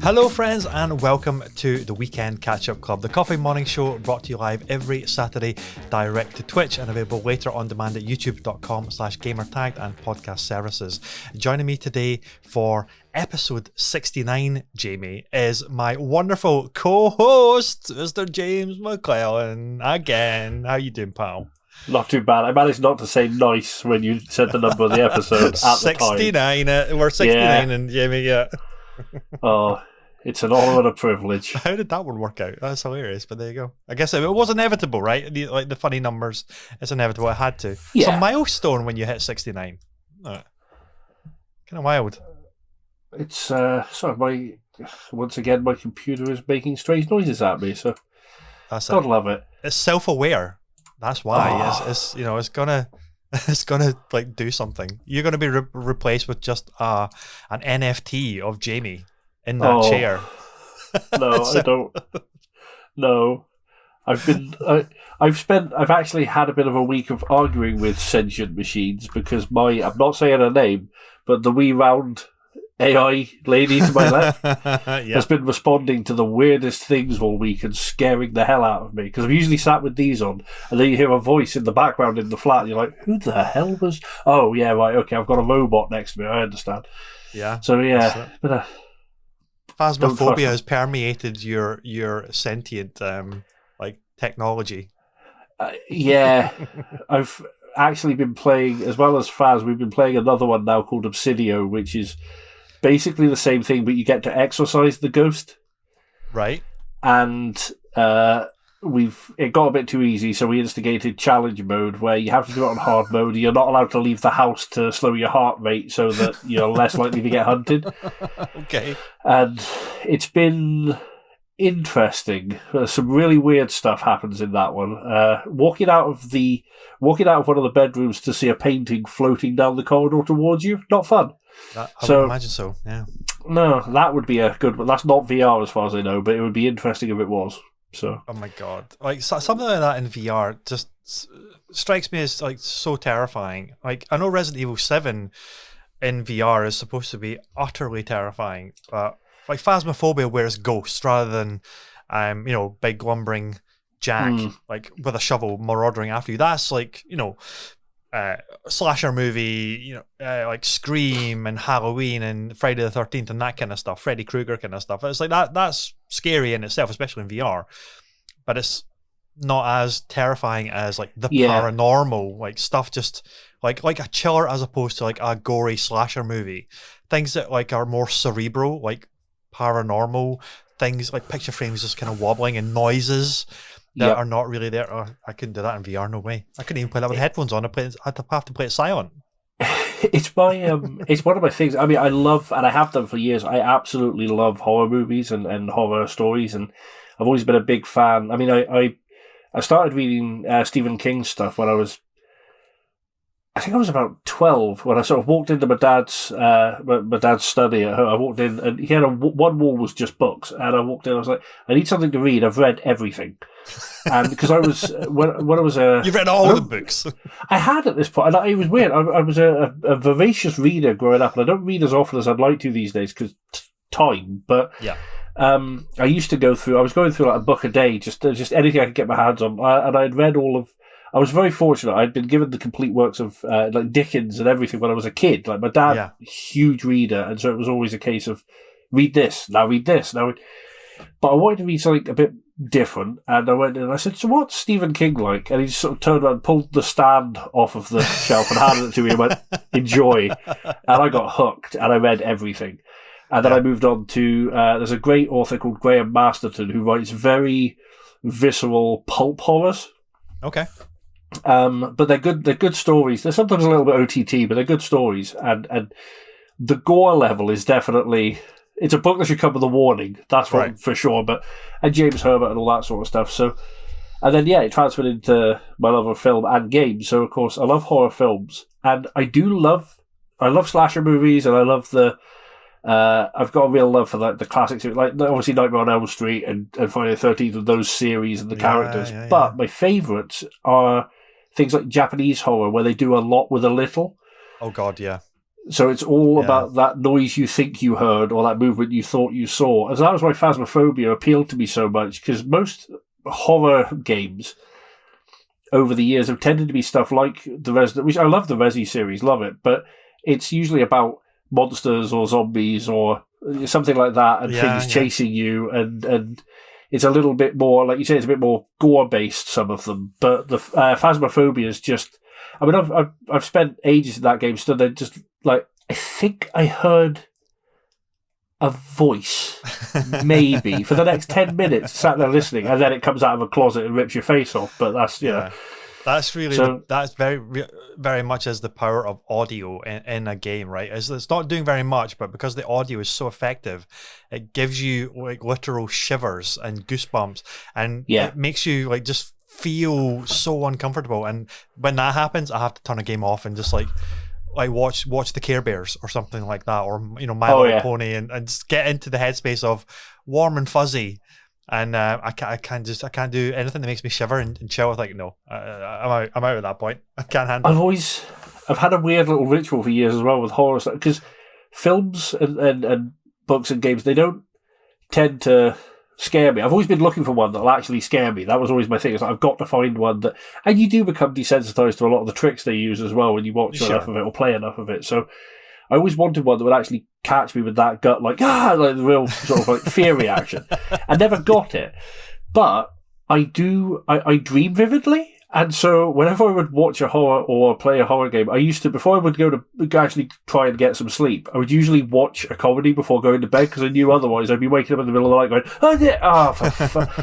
Hello friends and welcome to the Weekend Catch-Up Club, the coffee morning show brought to you live every Saturday direct to Twitch and available later on demand at youtube.com/gamertagged and podcast services. Joining me today for episode 69, Jamie, is my wonderful co-host, Mr. James McClellan. Again, how you doing, pal? Not too bad. I managed not to say nice when you said the number of the episode at 69, the time. We're 69 and Jamie, yeah. Oh, it's an honour and a privilege. How did that one work out? That's hilarious, but there you go. I guess it was inevitable, right? The funny numbers, it's inevitable. I had to. Yeah. It's a milestone when you hit 69. Kind of wild. It's, sorry, once again, my computer is making strange noises at me, so That's God it. love it. It's self-aware. That's why. It's gonna like do something. You're gonna be replaced with just an NFT of Jamie in that chair. No, I don't. No, I've actually had a bit of a week of arguing with sentient machines because I'm not saying her name, but the wee round AI lady to my left has been responding to the weirdest things all week and scaring the hell out of me. Because I've usually sat with these on, and then you hear a voice in the background in the flat, and you're like, who the hell was... Oh, yeah, right, okay, I've got a robot next to me, I understand. Yeah. So, yeah. But, Phasmophobia has permeated your sentient technology. Yeah. I've actually been playing, as well as Phas, we've been playing another one now called Obsidio, which is basically the same thing, but you get to exorcise the ghost. Right. And it got a bit too easy, so we instigated challenge mode, where you have to do it on hard mode. You're not allowed to leave the house to slow your heart rate so that you're less likely to get hunted. Okay. And it's been interesting. Some really weird stuff happens in that one. Walking out of one of the bedrooms to see a painting floating down the corridor towards you, not fun. I would imagine so, yeah. No, that would be a good one. That's not VR as far as I know, but it would be interesting if it was. So. Oh my god! Like something like that in VR just strikes me as like so terrifying. Like I know Resident Evil 7 in VR is supposed to be utterly terrifying, but like Phasmophobia, where it's ghosts rather than, big lumbering Jack like with a shovel marauding after you. That's like slasher movie, like Scream and Halloween and Friday the 13th and that kind of stuff, Freddy Krueger kind of stuff. It's like that's scary in itself, especially in VR, but it's not as terrifying as like the paranormal like stuff, just like a chiller as opposed to like a gory slasher movie. Things that like are more cerebral, like paranormal things, like picture frames just kind of wobbling and noises that are not really there. Oh, I couldn't do that in VR, no way. I couldn't even play that with headphones on. I'd have to play it silent. It's it's one of my things. I mean, I love, and I have done for years, I absolutely love horror movies and horror stories, and I've always been a big fan. I mean, I started reading Stephen King stuff when I think I was about 12 when I sort of walked into my dad's study at home. I walked in and he had one wall was just books, and I walked in. I was like, I need something to read. I've read everything, and because I was when I was you've read all the books. I had at this point, and it was weird. I was a voracious reader growing up, and I don't read as often as I'd like to these days because time. But yeah. I used to go through. I was going through like a book a day, just anything I could get my hands on, and I'd read all of. I was very fortunate. I'd been given the complete works of like Dickens and everything when I was a kid. Like my dad, huge reader, and so it was always a case of read this, now read this, now. But I wanted to read something a bit different, and I went in and I said, "So what's Stephen King like?" And he just sort of turned around, pulled the stand off of the shelf, and handed it to me, and went, "Enjoy." And I got hooked, and I read everything. And then I moved on to there's a great author called Graham Masterton who writes very visceral pulp horrors. Okay. But they're good stories. They're sometimes a little bit OTT, but they're good stories. And the gore level is definitely, it's a book that should come with a warning. That's for sure. And James Herbert and all that sort of stuff. So, and then it transferred into my love of film and games. So of course I love horror films, and I love slasher movies, and I love I've got a real love for the classics, like obviously Nightmare on Elm Street and Friday the 13th and those series and the characters. But my favourites are things like Japanese horror, where they do a lot with a little. Oh God, yeah. So it's all about that noise you think you heard or that movement you thought you saw. And that was why Phasmophobia appealed to me so much, because most horror games over the years have tended to be stuff like the Resident, which I love the Resi series, love it, but it's usually about monsters or zombies or something like that, and things chasing you, and it's a little bit more, like you say, it's a bit more gore-based, some of them, but the Phasmophobia is just, I mean, I've spent ages in that game, stood there just, like, I think I heard a voice, maybe, for the next 10 minutes, sat there listening, and then it comes out of a closet and rips your face off, but that's, That's really, that's very much as the power of audio in a game, right? It's not doing very much, but because the audio is so effective, it gives you like literal shivers and goosebumps, and it makes you like just feel so uncomfortable. And when that happens, I have to turn a game off and just like watch the Care Bears or something like that, or My Little Pony, and just get into the headspace of warm and fuzzy. And I can't do anything that makes me shiver and chill. Like, no, I'm out at that point. I can't handle it. I've had a weird little ritual for years as well with horror stuff, because films and books and games, they don't tend to scare me. I've always been looking for one that'll actually scare me. That was always my thing. Is like, I've got to find one that, and you do become desensitized to a lot of the tricks they use as well when you watch enough of it or play enough of it. So I always wanted one that would actually catch me with that gut, like the real sort of like fear reaction. I never got it, but I dream vividly. And so whenever I would watch a horror or play a horror game, I used to, before I would go to actually try and get some sleep, I would usually watch a comedy before going to bed, because I knew otherwise I'd be waking up in the middle of the night going,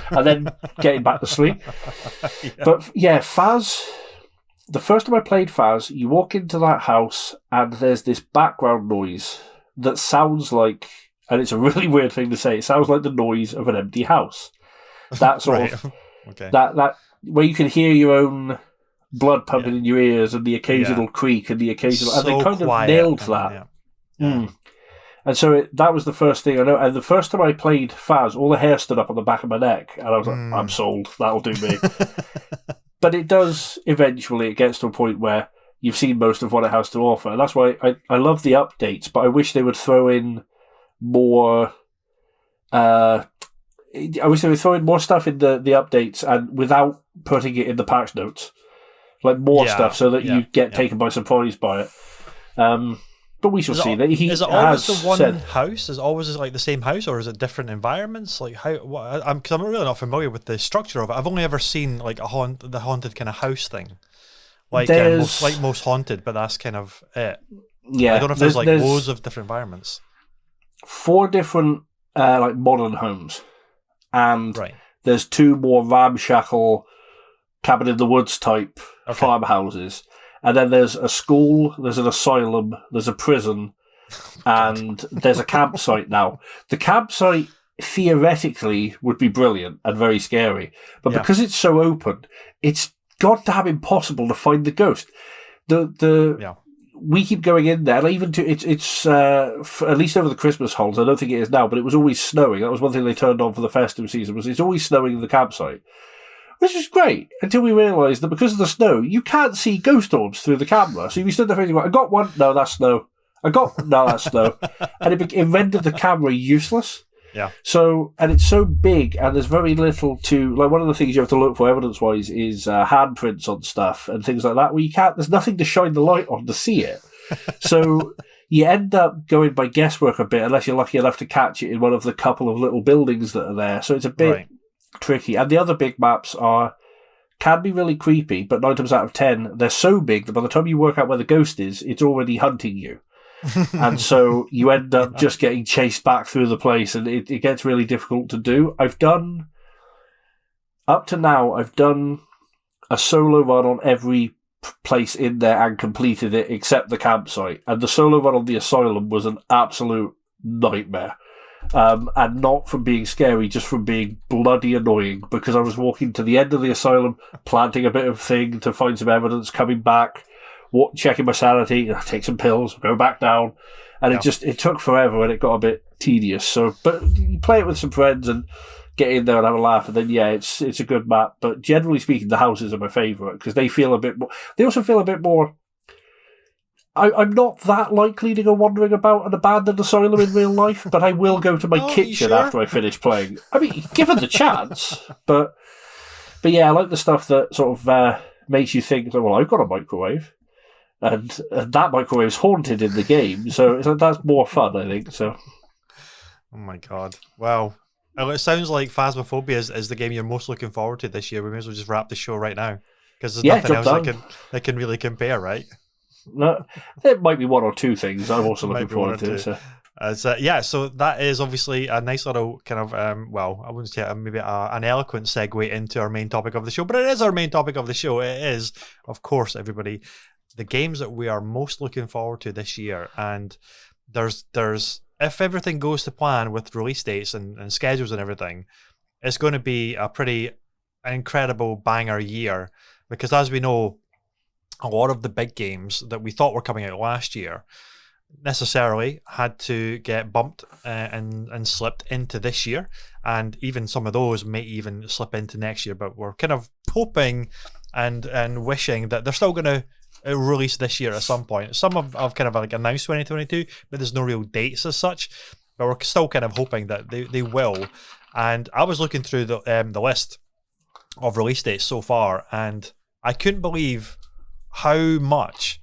and then getting back to sleep. But yeah, Phas, the first time I played Phas, you walk into that house and there's this background noise that sounds like, and it's a really weird thing to say, it sounds like the noise of an empty house. That sort of, that where you can hear your own blood pumping in your ears and the occasional creak and the occasional, and they kind of nailed that. And so that was the first thing I know. And the first time I played Phas, all the hair stood up on the back of my neck, and I was like, I'm sold. That'll do me. But it does eventually. It gets to a point where you've seen most of what it has to offer, and that's why I love the updates. But I wish they would throw in more. I wish they would throw in more stuff in the updates, and without putting it in the patch notes, like more stuff, so that you get taken by surprise by it. But we shall see. Is it always the one house? Is it always like the same house, or is it different environments? Like how? Because I'm really not familiar with the structure of it. I've only ever seen like the haunted kind of house thing, like most haunted, but that's kind of it. Yeah, I don't know if there's loads of different environments. 4 different like modern homes, and there's 2 more ramshackle cabin in the woods type farmhouses. And then there's a school, there's an asylum, there's a prison, and there's a campsite now. The campsite, theoretically, would be brilliant and very scary. But because it's so open, it's goddamn impossible to find the ghost. We keep going in there, and even it's at least over the Christmas holidays, I don't think it is now, but it was always snowing. That was one thing they turned on for the festive season, was it's always snowing in the campsite. Which is great, until we realised that because of the snow, you can't see ghost orbs through the camera. So we stood there thinking, I got one, no, that's snow. No, that's snow. And it rendered the camera useless. Yeah. So, and it's so big, and there's very little to, like, one of the things you have to look for evidence-wise is handprints on stuff and things like that, where there's nothing to shine the light on to see it. So you end up going by guesswork a bit, unless you're lucky enough to catch it in one of the couple of little buildings that are there. So it's a bit tricky. And the other big maps can be really creepy, but 9 times out of 10 they're so big that by the time you work out where the ghost is, it's already hunting you. And so you end up just getting chased back through the place, and it gets really difficult to do. Up to now I've done a solo run on every place in there and completed it except the campsite, and the solo run on the asylum was an absolute nightmare. And not from being scary, just from being bloody annoying, because I was walking to the end of the asylum, planting a bit of thing to find some evidence, coming back, checking my sanity, take some pills, go back down, and it took forever, and it got a bit tedious. So, but you play it with some friends and get in there and have a laugh, and then it's a good map. But generally speaking, the houses are my favourite, because they feel a bit more. They also feel a bit more. I'm not that likely to go wandering about an abandoned asylum in real life, but I will go to my kitchen after I finish playing. I mean, given the chance, but yeah, I like the stuff that sort of makes you think, well, I've got a microwave, and that microwave's haunted in the game, so that's more fun, I think. So, oh my god, wow. Well, it sounds like Phasmophobia is the game you're most looking forward to this year. We may as well just wrap the show right now, because there's nothing else that can really compare, right? No, there might be one or two things I'm also looking forward to. So that is obviously a nice little kind of, well, I wouldn't say maybe an eloquent segue into our main topic of the show, but it is our main topic of the show. It is, of course, everybody, the games that we are most looking forward to this year. And there's if everything goes to plan with release dates and schedules and everything, it's going to be a pretty incredible banger year, because as we know, a lot of the big games that we thought were coming out last year necessarily had to get bumped and slipped into this year, and even some of those may even slip into next year, but we're kind of hoping and wishing that they're still going to release this year at some point. Some have kind of like announced 2022, but there's no real dates as such, but we're still kind of hoping that they will. And I was looking through the list of release dates so far, and I couldn't believe how much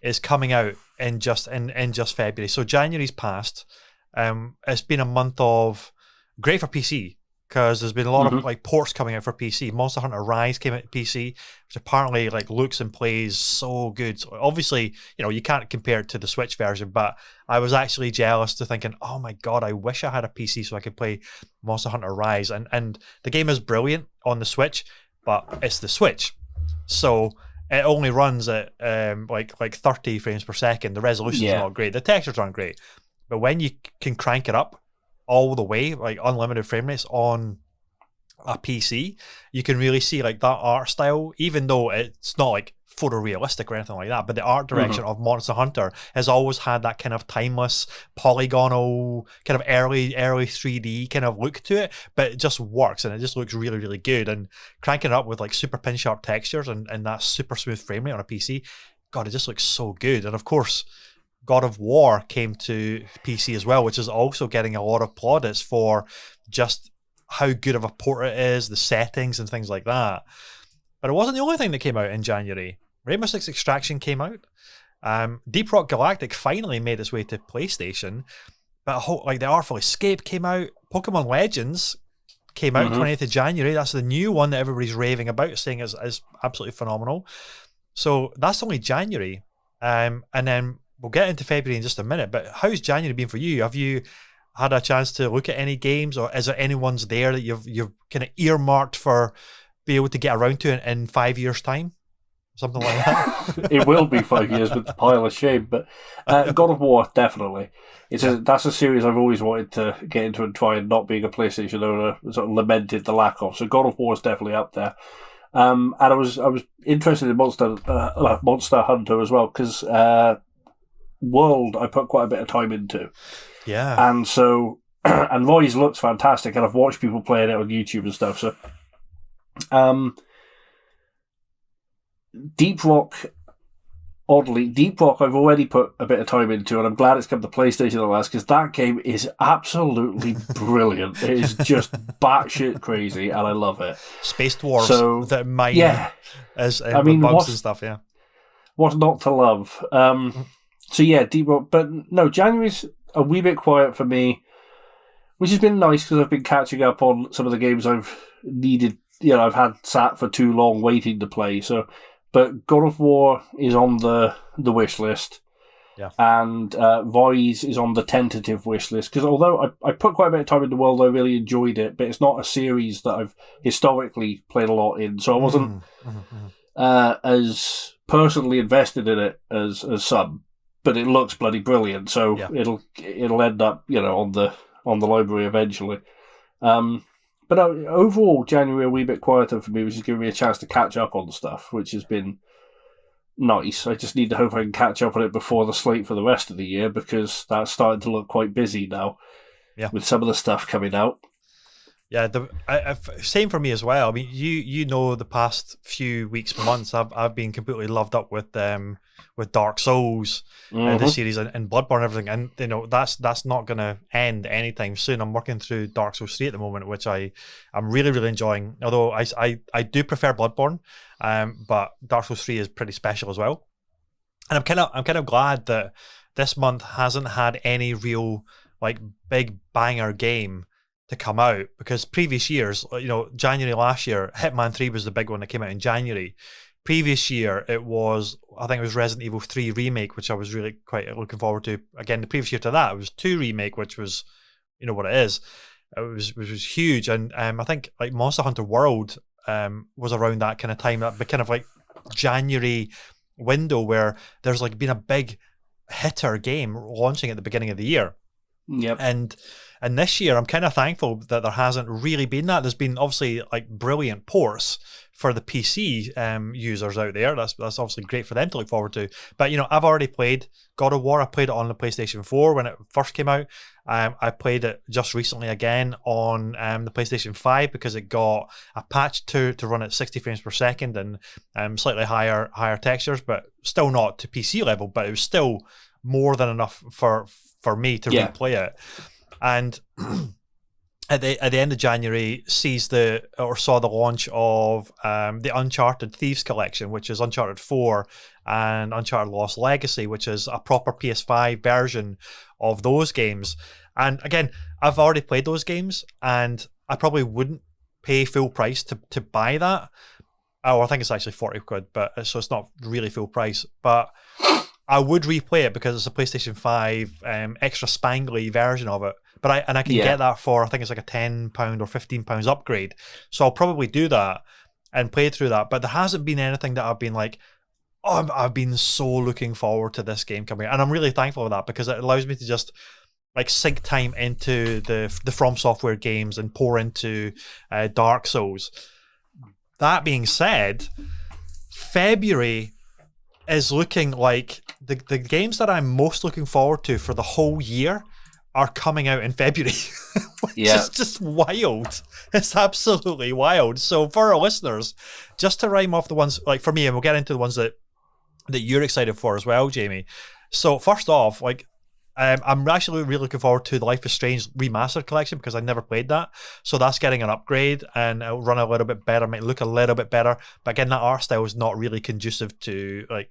is coming out in just February. So January's passed. It's been a month of great for PC, because there's been a lot of like ports coming out for PC. Monster Hunter Rise came out to PC, which apparently like looks and plays so good. So obviously, you can't compare it to the Switch version, but I was actually jealous to thinking, oh my god, I wish I had a PC so I could play Monster Hunter Rise. And the game is brilliant on the Switch, but it's the Switch, so it only runs at like 30 frames per second. The resolution's not great. The textures aren't great. But when you can crank it up all the way, like unlimited frame rates on a PC, you can really see like that art style, even though it's not like photorealistic or anything like that, but the art direction of Monster Hunter has always had that kind of timeless, polygonal, kind of early 3D kind of look to it, but it just works and it just looks really, really good. And cranking it up with like super pin sharp textures and that super smooth frame rate on a PC, god, it just looks so good. And of course, God of War came to PC as well, which is also getting a lot of plaudits for just how good of a port it is, the settings and things like that. But it wasn't the only thing that came out in January. Rainbow Six Extraction came out. Deep Rock Galactic finally made its way to PlayStation. But like The Artful Escape came out. Pokemon Legends came out 20th of January. That's the new one that everybody's raving about, saying is absolutely phenomenal. So that's only January. And then we'll get into February in just a minute. But how's January been for you? Have you had a chance to look at any games, or is there anyone's there that you've kind of earmarked for be able to get around to in 5 years' time? Something like that. It will be 5 years with the pile of shame, but God of War, definitely. That's a series I've always wanted to get into and try, and not being a PlayStation owner, sort of lamented the lack of. So God of War is definitely up there. And I was interested in Monster Hunter as well, because World I put quite a bit of time into. Yeah. And so, and Rise looks fantastic, and I've watched people playing it on YouTube and stuff. So, Deep Rock, I've already put a bit of time into, and I'm glad it's come to PlayStation at last, because that game is absolutely brilliant. It is just batshit crazy, and I love it. Space dwarves that mine as bugs and stuff, yeah. What's not to love? So yeah, Deep Rock, but no, January's a wee bit quiet for me, which has been nice because I've been catching up on some of the games I've needed. I've had sat for too long waiting to play. So, but God of War is on the wish list, and Rise is on the tentative wish list, because although I put quite a bit of time in the world, I really enjoyed it, but it's not a series that I've historically played a lot in, so I wasn't as personally invested in it as some. But it looks bloody brilliant, so it'll end up on the library eventually. But overall, January a wee bit quieter for me, which is giving me a chance to catch up on stuff, which has been nice. I just need to hope I can catch up on it before the slate for the rest of the year, because that's starting to look quite busy now with some of the stuff coming out. Yeah, same for me as well. I mean, you know, the past few weeks, months, I've been completely loved up with Dark Souls, this series, and Bloodborne and everything, and you know that's not going to end anytime soon. I'm working through Dark Souls 3 at the moment, which I'm really enjoying. Although I do prefer Bloodborne, but Dark Souls 3 is pretty special as well. And I'm kind of glad that this month hasn't had any real like big banger game to come out, because previous years, you know, January last year, Hitman 3 was the big one that came out in January. Previous year, I think it was Resident Evil 3 Remake, which I was really quite looking forward to. Again, the previous year to that, it was 2 Remake, which was, you know what it is. It was huge. And I think like Monster Hunter World was around that kind of time, that kind of like January window where there's like been a big hitter game launching at the beginning of the year. Yep. And this year, I'm kind of thankful that there hasn't really been that. There's been obviously like brilliant ports for the PC users out there. That's obviously great for them to look forward to. But you know, I've already played God of War. I played it on the PlayStation 4 when it first came out. I played it just recently again on the PlayStation 5 because it got a patch to run at 60 frames per second and slightly higher textures, but still not to PC level. But it was still more than enough for me to replay it. And at the end of January saw the launch of the Uncharted Thieves Collection, which is Uncharted 4 and Uncharted Lost Legacy, which is a proper PS5 version of those games. And again, I've already played those games, and I probably wouldn't pay full price to buy that. Oh, I think it's actually 40 quid, but so it's not really full price. But I would replay it because it's a PlayStation 5 extra spangly version of it. But I can get that for, I think it's like a £10 or £15 upgrade. So I'll probably do that and play through that. But there hasn't been anything that I've been like, oh, I've been so looking forward to this game coming out. And I'm really thankful for that, because it allows me to just like sink time into the From Software games and pour into Dark Souls. That being said, February is looking like the games that I'm most looking forward to for the whole year are coming out in February, which is just wild. It's absolutely wild. So for our listeners, just to rhyme off the ones, like for me, and we'll get into the ones that you're excited for as well, Jamie. So first off, like I'm actually really looking forward to the Life is Strange Remastered Collection, because I never played that. So that's getting an upgrade, and it'll run a little bit better, might look a little bit better. But again, that art style is not really conducive to like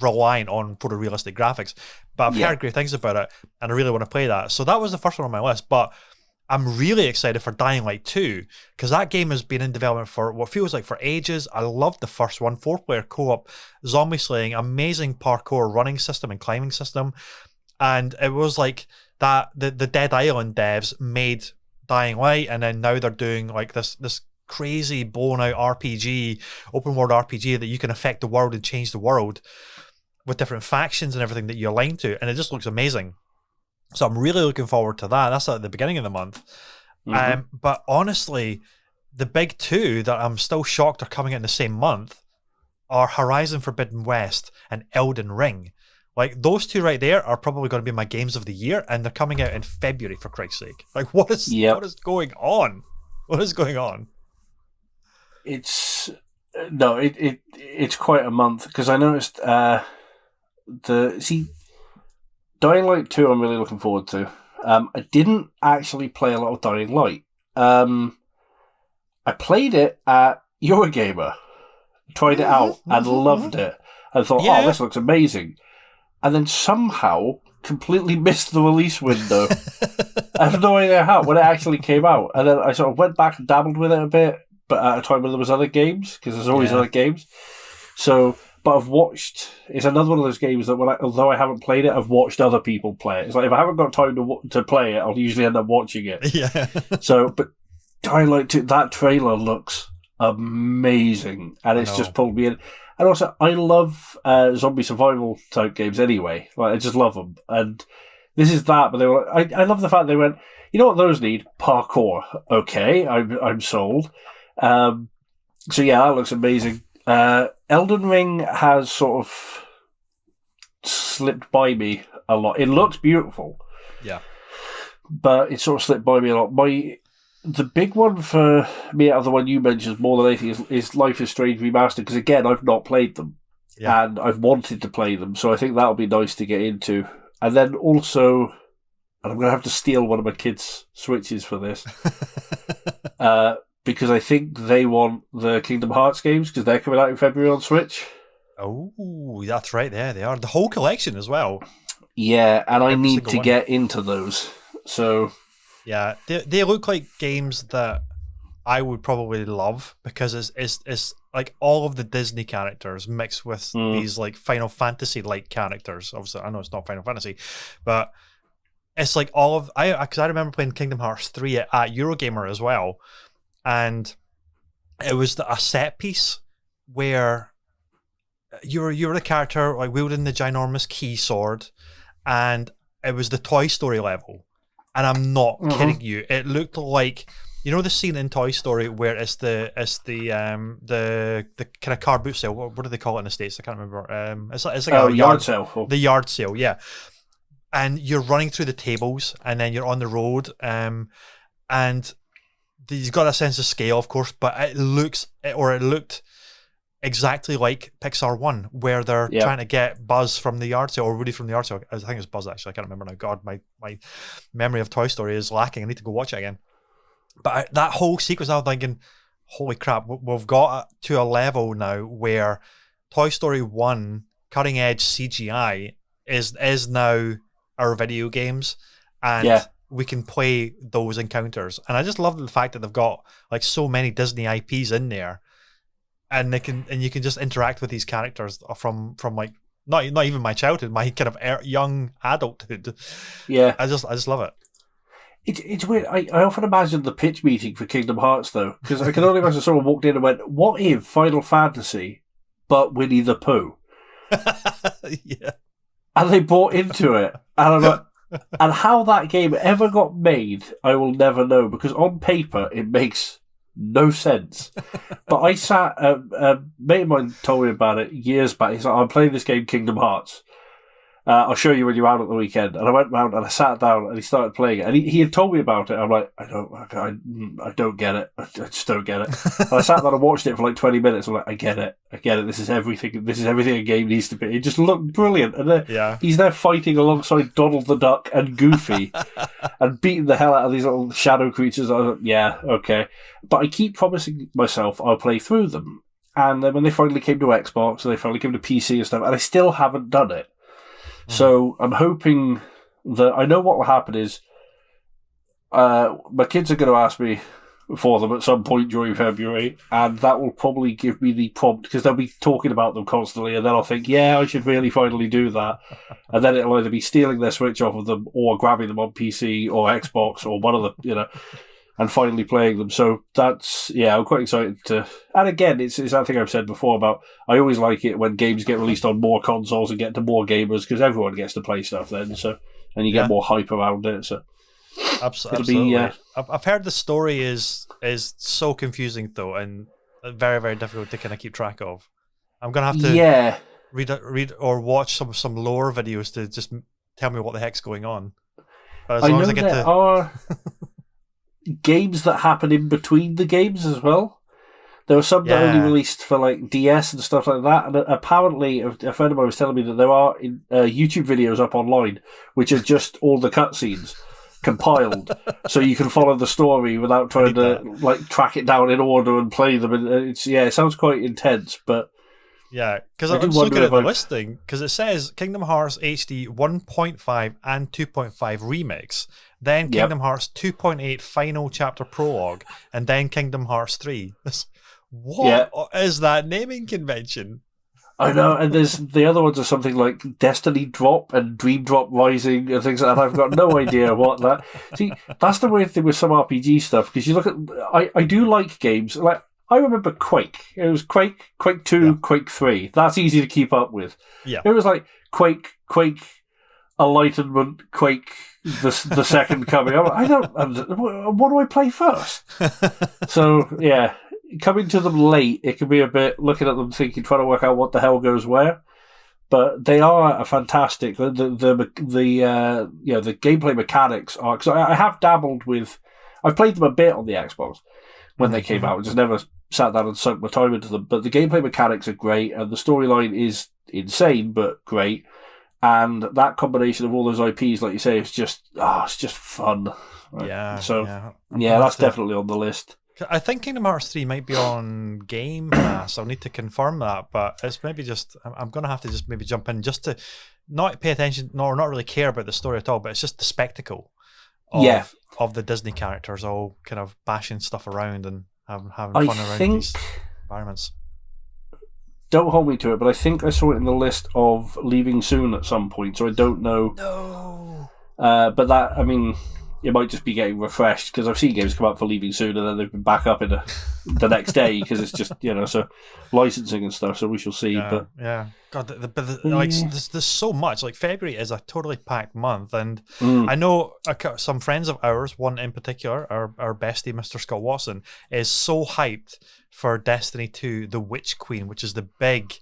reliant on photorealistic graphics. But I've heard great things about it, and I really want to play that. So that was the first one on my list. But I'm really excited for Dying Light 2, because that game has been in development for what feels like for ages. I loved the first one, 4-player co-op, zombie slaying, amazing parkour running system and climbing system. And it was like that the Dead Island devs made Dying Light, and then now they're doing like this crazy blown out RPG, open world RPG that you can affect the world and change the world with different factions and everything that you align to, and it just looks amazing. So I'm really looking forward to that. That's at the beginning of the month. But honestly, the big two that I'm still shocked are coming out in the same month are Horizon Forbidden West and Elden Ring. Like, those two right there are probably going to be my games of the year, and they're coming out in February, for Christ's sake. Like, what is going on? What is going on? It's it's quite a month, because I noticed Dying Light 2 I'm really looking forward to. I didn't actually play a lot of Dying Light. I played it at Eurogamer, tried it out, and loved it. I thought, oh, this looks amazing. And then somehow completely missed the release window. I have no idea how, when it actually came out. And then I sort of went back and dabbled with it a bit, but at a time when there was other games, because there's always other games. So, but I've watched, it's another one of those games that although I haven't played it, I've watched other people play it. It's like, if I haven't got time to play it, I'll usually end up watching it. Yeah. So, but Dying Light 2, that trailer looks amazing, and it's just pulled me in. And also, I love zombie survival type games anyway. Like, I just love them. And this is that, but they were. I love the fact they went, you know what those need? Parkour. Okay, I'm sold. So yeah, that looks amazing. Elden Ring has sort of slipped by me a lot. It looks beautiful. Yeah. But it sort of slipped by me a lot. The big one for me, out of the one you mentioned more than anything, is Life is Strange Remastered, because again, I've not played them, and I've wanted to play them, so I think that'll be nice to get into. And then also, and I'm going to have to steal one of my kids' Switches for this, because I think they want the Kingdom Hearts games, because they're coming out in February on Switch. Oh, that's right, there they are. The whole collection as well. Yeah, and I need to get into those, so... Yeah, they look like games that I would probably love, because it's like all of the Disney characters mixed with these like Final Fantasy like characters. Obviously, I know it's not Final Fantasy, but it's like all of because I remember playing Kingdom Hearts 3 at Eurogamer as well, and it was a set piece where you were the character like wielding the ginormous key sword, and it was the Toy Story level. And I'm not kidding you. It looked like, you know, the scene in Toy Story where it's the kind of car boot sale. What do they call it in the States? I can't remember. It's like a yard sale. The yard sale, yeah. And you're running through the tables, and then you're on the road, and you've got a sense of scale, of course, but it looked exactly like Pixar 1, where they're trying to get Buzz from the yard sale, or Woody from the yard sale. I think it's Buzz, actually. I can't remember now. God, my memory of Toy Story is lacking. I need to go watch it again. But that whole sequence, I was thinking, holy crap, we've got to a level now where Toy Story 1 cutting-edge CGI is now our video games, and we can play those encounters. And I just love the fact that they've got like so many Disney IPs in there. And you can just interact with these characters from like not even my childhood, my kind of young adulthood. Yeah, I just love it. It's weird. I often imagine the pitch meeting for Kingdom Hearts though, because I can only imagine someone walked in and went, "What if Final Fantasy, but Winnie the Pooh?" Yeah, and they bought into it, and I'm like, and how that game ever got made, I will never know, because on paper it makes no sense. But I sat, a mate of mine told me about it years back. He's like, I'm playing this game, Kingdom Hearts. I'll show you when you're out at the weekend. And I went round and I sat down and he started playing it. And he had told me about it. I'm like, I don't get it. I just don't get it. And I sat down and watched it for like 20 minutes. I'm like, I get it. This is everything. This is everything a game needs to be. It just looked brilliant. And he's there fighting alongside Donald the Duck and Goofy and beating the hell out of these little shadow creatures. I was like, yeah, okay. But I keep promising myself I'll play through them. And then when they finally came to Xbox and they finally came to PC and stuff, and I still haven't done it. So I'm hoping that I know what will happen is my kids are going to ask me for them at some point during February, and that will probably give me the prompt, because they'll be talking about them constantly, and then I'll think, yeah, I should really finally do that. And then it'll either be stealing their Switch off of them or grabbing them on PC or Xbox or one of the, and finally playing them. So that's, I'm quite excited to... And again, it's that thing I've said before about, I always like it when games get released on more consoles and get to more gamers, because everyone gets to play stuff then, and you get more hype around it, so... Absolutely. I've heard the story is so confusing, though, and very, very difficult to kind of keep track of. I'm going to have to read or watch some lore videos to just tell me what the heck's going on. But as long as I get there are... games that happen in between the games as well. There were some that only released for like DS and stuff like that, and apparently a friend of mine was telling me that there are YouTube videos up online which are just all the cutscenes compiled, so you can follow the story without trying to like track it down in order and play them. And it sounds quite intense, but because I'm just looking at the listing, because it says Kingdom Hearts HD 1.5 and 2.5 remix, then Kingdom Hearts 2.8 final chapter prologue, and then Kingdom Hearts 3. What is that naming convention? I know, and there's the other ones are something like Destiny Drop and Dream Drop Rising and things like that. I've got no idea what that... See, that's the weird thing with some RPG stuff, because you look at... I do like games, like, I remember Quake. It was Quake 2, Quake 3. That's easy to keep up with. Yeah. It was like Quake, Enlightenment, Quake, the Second Coming. What do I play first? So, coming to them late, it can be a bit looking at them thinking, trying to work out what the hell goes where. But they are a fantastic. The gameplay mechanics are, because I have dabbled with I've played them a bit on the Xbox when they came out. I just never sat down and sunk my time into them. But the gameplay mechanics are great, and the storyline is insane but great. And that combination of all those IPs, like you say, is just it's just fun. Right? Yeah. So that's definitely on the list. I think Kingdom Hearts 3 might be on Game Pass. I'll need to confirm that, but it's maybe just I'm going to have to just maybe jump in just to not pay attention, nor not really care about the story at all, but it's just the spectacle of the Disney characters all kind of bashing stuff around and having fun around these environments. Don't hold me to it, but I think I saw it in the list of Leaving Soon at some point, so I don't know. No. But that, I mean, it might just be getting refreshed, because I've seen games come out for Leaving Soon and then they've been back up in the next day, because it's just, so licensing and stuff, so we shall see. Yeah. God, like, there's so much. Like, February is a totally packed month, and I know some friends of ours, one in particular, our bestie, Mr. Scott Watson, is so hyped for Destiny 2, The Witch Queen, which is the big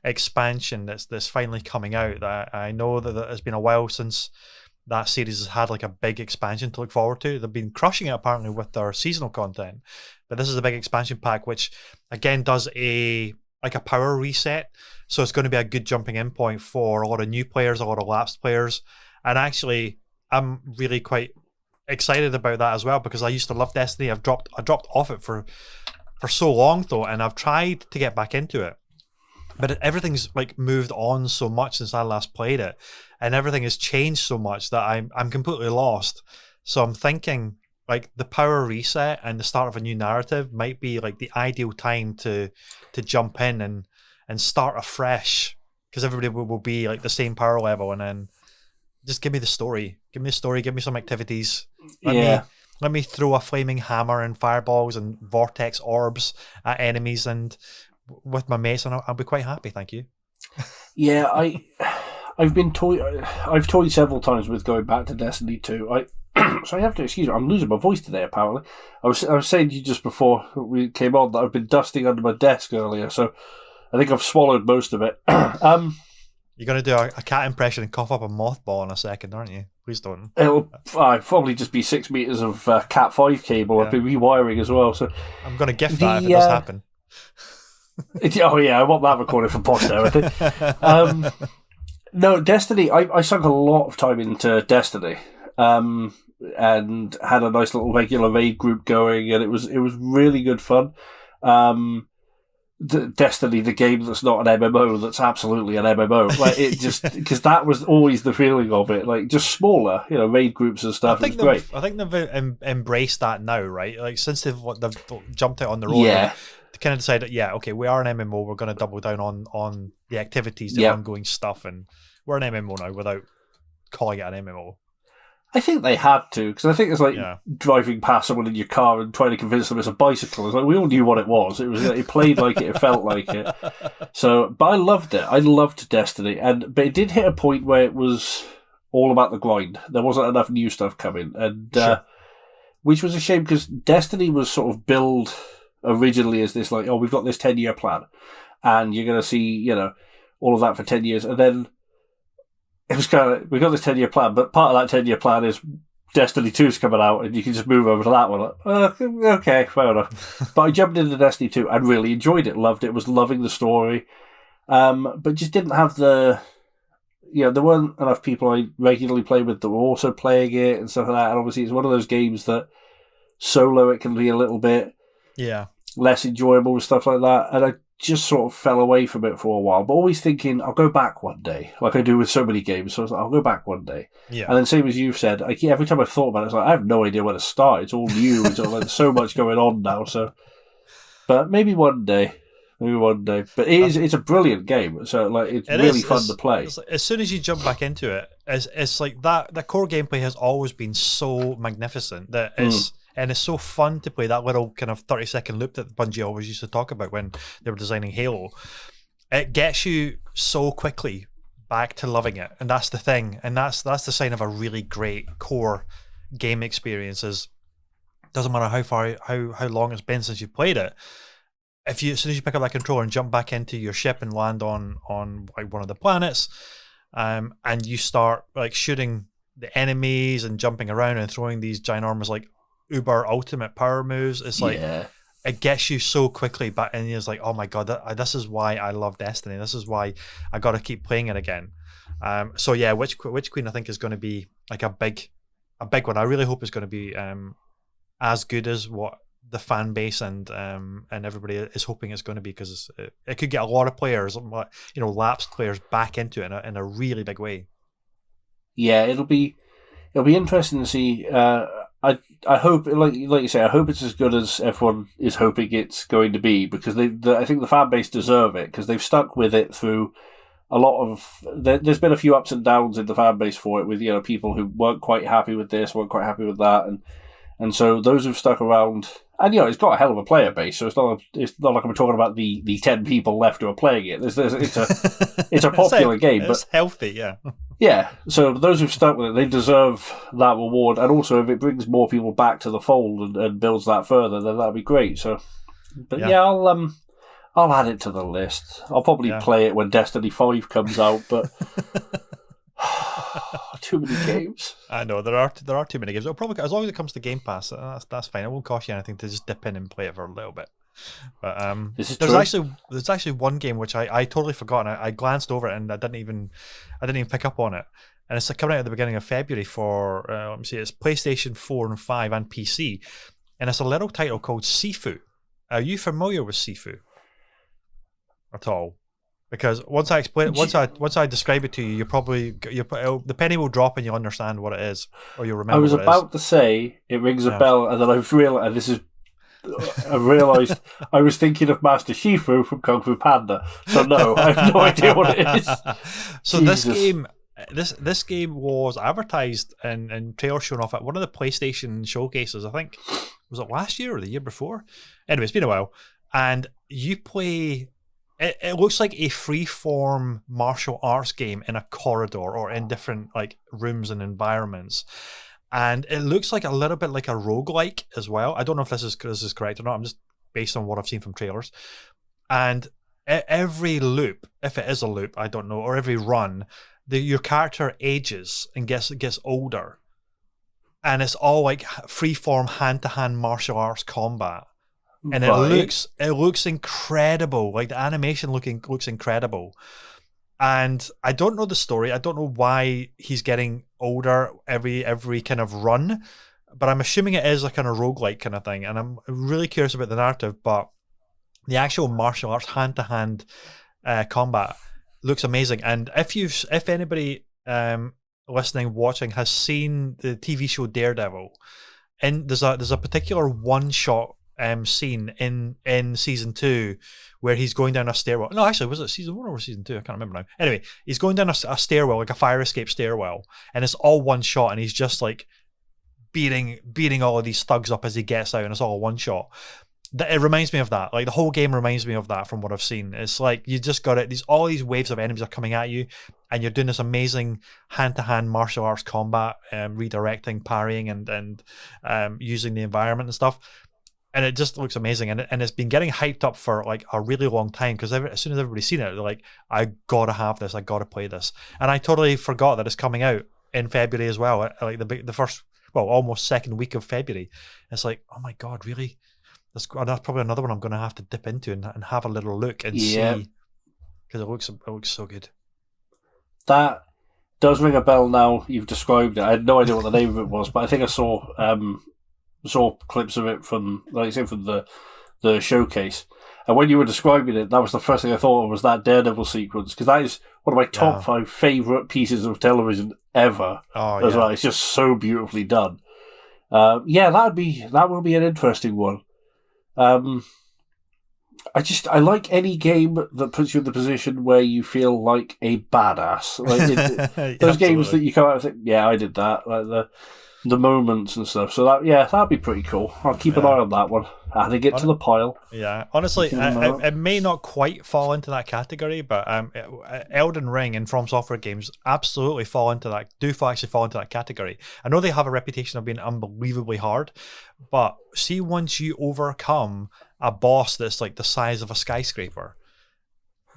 expansion that's finally coming out. That I know that it's been a while since that series has had like a big expansion to look forward to. They've been crushing it apparently with their seasonal content, but this is a big expansion pack, which again does a power reset. So it's going to be a good jumping in point for a lot of new players, a lot of lapsed players. And actually, I'm really quite excited about that as well, because I used to love Destiny. I dropped off it for so long though, and I've tried to get back into it. But everything's like moved on so much since I last played it, and everything has changed so much that I'm completely lost. So I'm thinking like the power reset and the start of a new narrative might be like the ideal time to jump in and start afresh, because everybody will be like the same power level, and then just give me the story, give me some activities. Let me throw a flaming hammer and fireballs and vortex orbs at enemies and with my mates, and I'll be quite happy, thank you. Yeah, I've toyed several times with going back to Destiny 2. So I have to excuse me, I'm losing my voice today apparently. I was saying to you just before we came on that I've been dusting under my desk earlier, so I think I've swallowed most of it. You're going to do a cat impression and cough up a mothball in a second, aren't you? Please don't. It'll probably just be 6 meters of Cat 5 cable. I've been rewiring as well. So I'm going to gift that if it does happen. Oh yeah, I want that recorded for posterity. No, Destiny, I sunk a lot of time into Destiny, and had a nice little regular raid group going, and it was really good fun. Destiny, the game that's not an MMO, that's absolutely an MMO. Like, it just, because that was always the feeling of it. Like, just smaller, raid groups and stuff. It was great. I think they've embraced that now, right? Like, since they've jumped out on their own. Yeah. They kind of decided, okay, we are an MMO. We're going to double down on the activities, the ongoing stuff, and we're an MMO now without calling it an MMO. I think they had to, because I think it's like driving past someone in your car and trying to convince them it's a bicycle. It's like, we all knew what it was. It played like it pelt like it. So, but I loved it. I loved Destiny, but it did hit a point where it was all about the grind. There wasn't enough new stuff coming, and which was a shame, because Destiny was sort of billed originally as this like, we've got this 10-year plan, and you're going to see all of that for 10 years, and then it was kind of, we got this 10-year plan, but part of that 10-year plan is Destiny 2's coming out, and you can just move over to that one. Like, okay, fair enough. But I jumped into Destiny 2 and really enjoyed it, loved it, was loving the story, but just didn't have there weren't enough people I regularly played with that were also playing it and stuff like that, and obviously it's one of those games that solo it can be a little bit less enjoyable and stuff like that, and I just sort of fell away from it for a while, but always thinking I'll go back one day, like I do with so many games. So I was like, I'll go back one day. And then same as you've said, every time I thought about it, it's like I have no idea where to start. It's all new. It's all, like, there's so much going on now. So, but maybe one day. But it's a brilliant game. So like it's really fun to play. As soon as you jump back into it, it's like that. The core gameplay has always been so magnificent that it's. And it's so fun to play that little kind of 30-second loop that Bungie always used to talk about when they were designing Halo. It gets you so quickly back to loving it, and that's the thing. And that's the sign of a really great core game experience. Is doesn't matter how long it's been since you played it. As soon as you pick up that controller and jump back into your ship and land on like one of the planets, and you start like shooting the enemies and jumping around and throwing these ginormous like uber ultimate power moves. It's like it gets you so quickly back, and it's like, oh my god, this is why I love Destiny. This is why I got to keep playing it again. So yeah, Witch Queen I think is going to be like a big one. I really hope it's going to be as good as what the fan base and everybody is hoping it's going to be, because it could get a lot of players, lapsed players, back into it in a really big way. Yeah, it'll be interesting to see. I hope, like you say, I hope it's as good as everyone is hoping it's going to be, because I think the fan base deserve it, because they've stuck with it through a lot of. There's been a few ups and downs in the fan base for it, with people who weren't quite happy with this, weren't quite happy with that, and so those who've stuck around, and it's got a hell of a player base, so it's not like I'm talking about the 10 people left who are playing it. It's a popular game, but it's healthy, yeah. Yeah, so those who've stuck with it, they deserve that reward, and also if it brings more people back to the fold and builds that further, then that'd be great. So, but yeah, I'll add it to the list. I'll probably play it when Destiny 5 comes out, but too many games. I know there are too many games. It'll probably, as long as it comes to Game Pass, that's fine. It won't cost you anything to just dip in and play it for a little bit. But there's actually one game which I totally forgot, and I glanced over it and I didn't even pick up on it, and it's coming out at the beginning of February for let me see, it's PlayStation 4 and 5 and PC, and it's a little title called Sifu. Are you familiar with Sifu at all? Because once I describe it to you, the penny will drop and you'll understand what it is, or you'll remember. I was about to say it rings a bell, and then I've realized, and this is. I realised I was thinking of Master Shifu from Kung Fu Panda. So no, I have no idea what it is. So Jesus. This game was advertised and trailer shown off at one of the PlayStation showcases. I think, was it last year or the year before? Anyway, it's been a while. And you play. It looks like a free-form martial arts game in a corridor or in different rooms and environments. And it looks like a little bit like a roguelike as well. I don't know if this is correct or not. I'm just based on what I've seen from trailers. And every loop, if it is a loop, I don't know, or every run, your character ages and gets older. And it's all like free-form hand-to-hand martial arts combat. And it looks incredible. Like the animation looks incredible. And I don't know the story. I don't know why he's getting older every kind of run, but I'm assuming it is a kind of roguelike kind of thing. And I'm really curious about the narrative, but the actual martial arts hand-to-hand combat looks amazing. And if anybody listening, watching has seen the TV show Daredevil, and there's a particular one-shot scene in season 2 where he's going down a stairwell. No, actually, was it season 1 or season 2? I can't remember now. Anyway, he's going down a stairwell, like a fire escape stairwell, and it's all one shot, and he's just like beating all of these thugs up as he gets out, and it's all one shot. It reminds me of that. Like the whole game reminds me of that from what I've seen. It's like you just got it. All these waves of enemies are coming at you, and you're doing this amazing hand-to-hand martial arts combat, redirecting, parrying, and using the environment and stuff. And it just looks amazing, and it's been getting hyped up for like a really long time, because as soon as everybody's seen it, they're like, I gotta have this, I gotta play this. And I totally forgot that it's coming out in February as well, like the first, almost second week of February. It's like, oh my god, really? That's probably another one I'm gonna have to dip into and have a little look and see, because it looks so good. That does ring a bell now. You've described it. I had no idea what the name of it was, but I think I saw clips of it from, like I said, from the showcase. And when you were describing it, that was the first thing I thought of, was that Daredevil sequence, because that is one of my top 5 favourite pieces of television ever. Oh, as well. It's just so beautifully done. That will be an interesting one. I like any game that puts you in the position where you feel like a badass. Like those games that you come out and think, yeah, I did that. Like the moments and stuff. So that'd be pretty cool. I'll keep an eye on that one. Adding it to the pile. Yeah, honestly, it may not quite fall into that category, but Elden Ring and From Software games absolutely fall into that. Actually fall into that category. I know they have a reputation of being unbelievably hard, but see, once you overcome a boss that's like the size of a skyscraper,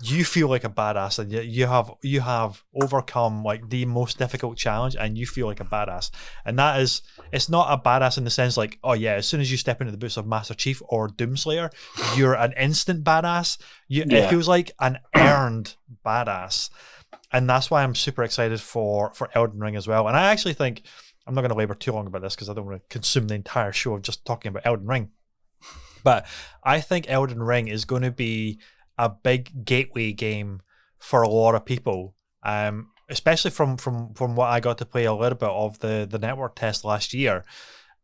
you feel like a badass, and you have overcome like the most difficult challenge, and you feel like a badass. And that is, it's not a badass in the sense like, oh yeah, as soon as you step into the boots of Master Chief or Doomslayer, you're an instant badass. It feels like an earned badass, and that's why I'm super excited for Elden Ring as well. And I actually think, I'm not going to labor too long about this because I don't want to consume the entire show of just talking about Elden Ring, but I think Elden Ring is going to be a big gateway game for a lot of people, especially from what I got to play a little bit of the network test last year.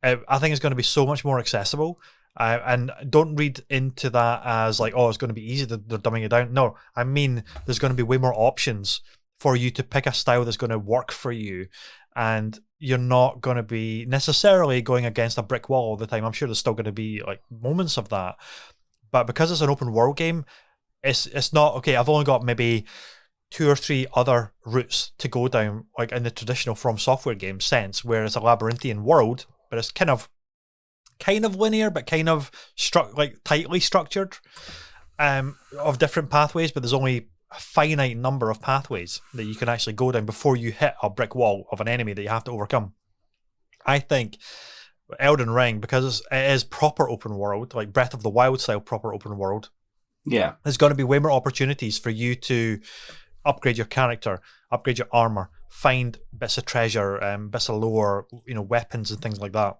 I think it's going to be so much more accessible. And don't read into that as like, oh, it's going to be easy, they're dumbing it down. No, I mean, there's going to be way more options for you to pick a style that's going to work for you. And you're not going to be necessarily going against a brick wall all the time. I'm sure there's still going to be like moments of that. But because it's an open world game, it's not, okay, I've only got maybe 2 or 3 other routes to go down, like in the traditional From Software game sense, where it's a labyrinthian world, but it's kind of linear, but kind of tightly structured, of different pathways, but there's only a finite number of pathways that you can actually go down before you hit a brick wall of an enemy that you have to overcome. I think Elden Ring, because it is proper open world, like Breath of the Wild style proper open world, there's going to be way more opportunities for you to upgrade your character, upgrade your armor, find bits of treasure, bits of lore, weapons and things like that,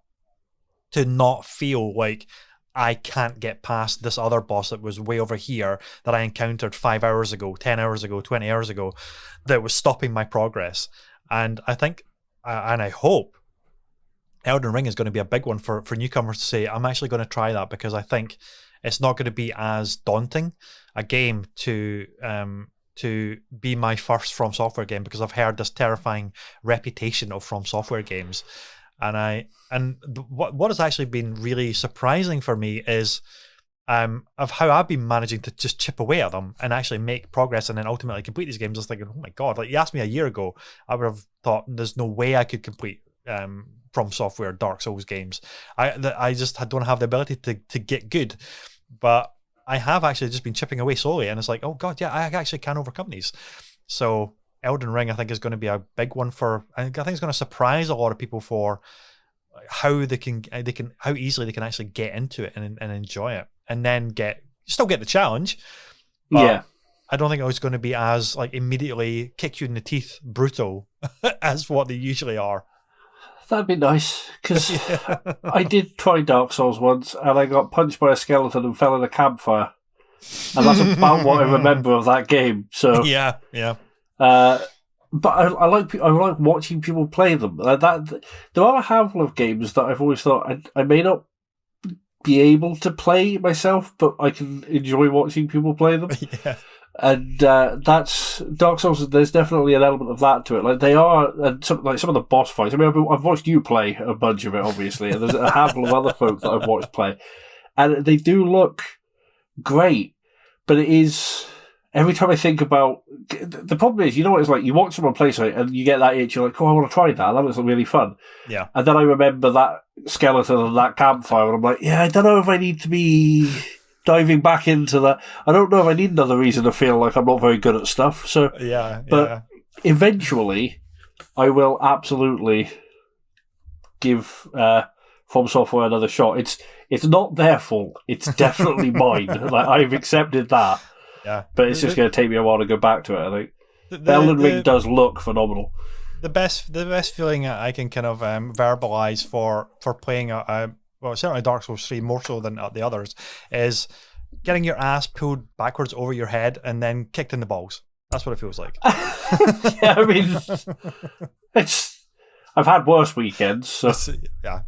to not feel like I can't get past this other boss that was way over here that I encountered 5 hours ago, 10 hours ago, 20 hours ago, that was stopping my progress. And I think, and I hope, Elden Ring is going to be a big one for newcomers to say, I'm actually going to try that, because I think it's not going to be as daunting a game to be my first From Software game, because I've heard this terrifying reputation of From Software games. And what has actually been really surprising for me is of how I've been managing to just chip away at them and actually make progress and then ultimately complete these games. I was thinking, oh my God, like you asked me a year ago, I would have thought there's no way I could complete From Software Dark Souls games. I just don't have the ability to get good. But I have actually just been chipping away slowly, and it's like, oh God, yeah, I actually can overcome these. So Elden Ring, I think, is going to be a big one I think it's going to surprise a lot of people for how how easily they can actually get into it and enjoy it, and then still get the challenge. Yeah, I don't think it was going to be as like immediately kick you in the teeth brutal as what they usually are. That'd be nice, because I did try Dark Souls once, and I got punched by a skeleton and fell in a campfire, and that's about what I remember of that game. So yeah. But I like watching people play them. There are a handful of games that I've always thought I may not be able to play myself, but I can enjoy watching people play them. Yeah. And that's Dark Souls. There's definitely an element of that to it. Like they are, some of the boss fights. I mean, I've watched you play a bunch of it, obviously, and there's a handful of other folk that I've watched play, and they do look great. But it is, every time I think about, the problem is, you know what it's like. You watch someone play something, and you get that itch. You're like, oh, I want to try that. That looks really fun. Yeah. And then I remember that skeleton and that campfire, and I'm like, yeah, I don't know if I need to be diving back into that. I don't know if I need another reason to feel like I'm not very good at stuff. So but eventually I will absolutely give From Software another shot. It's not their fault. It's definitely mine. Like I've accepted that. Yeah. But it's just going to take me a while to go back to it, I think. Elden Ring does look phenomenal. The best feeling I can kind of verbalize for playing well, certainly Dark Souls 3 more so than the others, is getting your ass pulled backwards over your head and then kicked in the balls. That's what it feels like. Yeah, I mean, I've had worse weekends. So.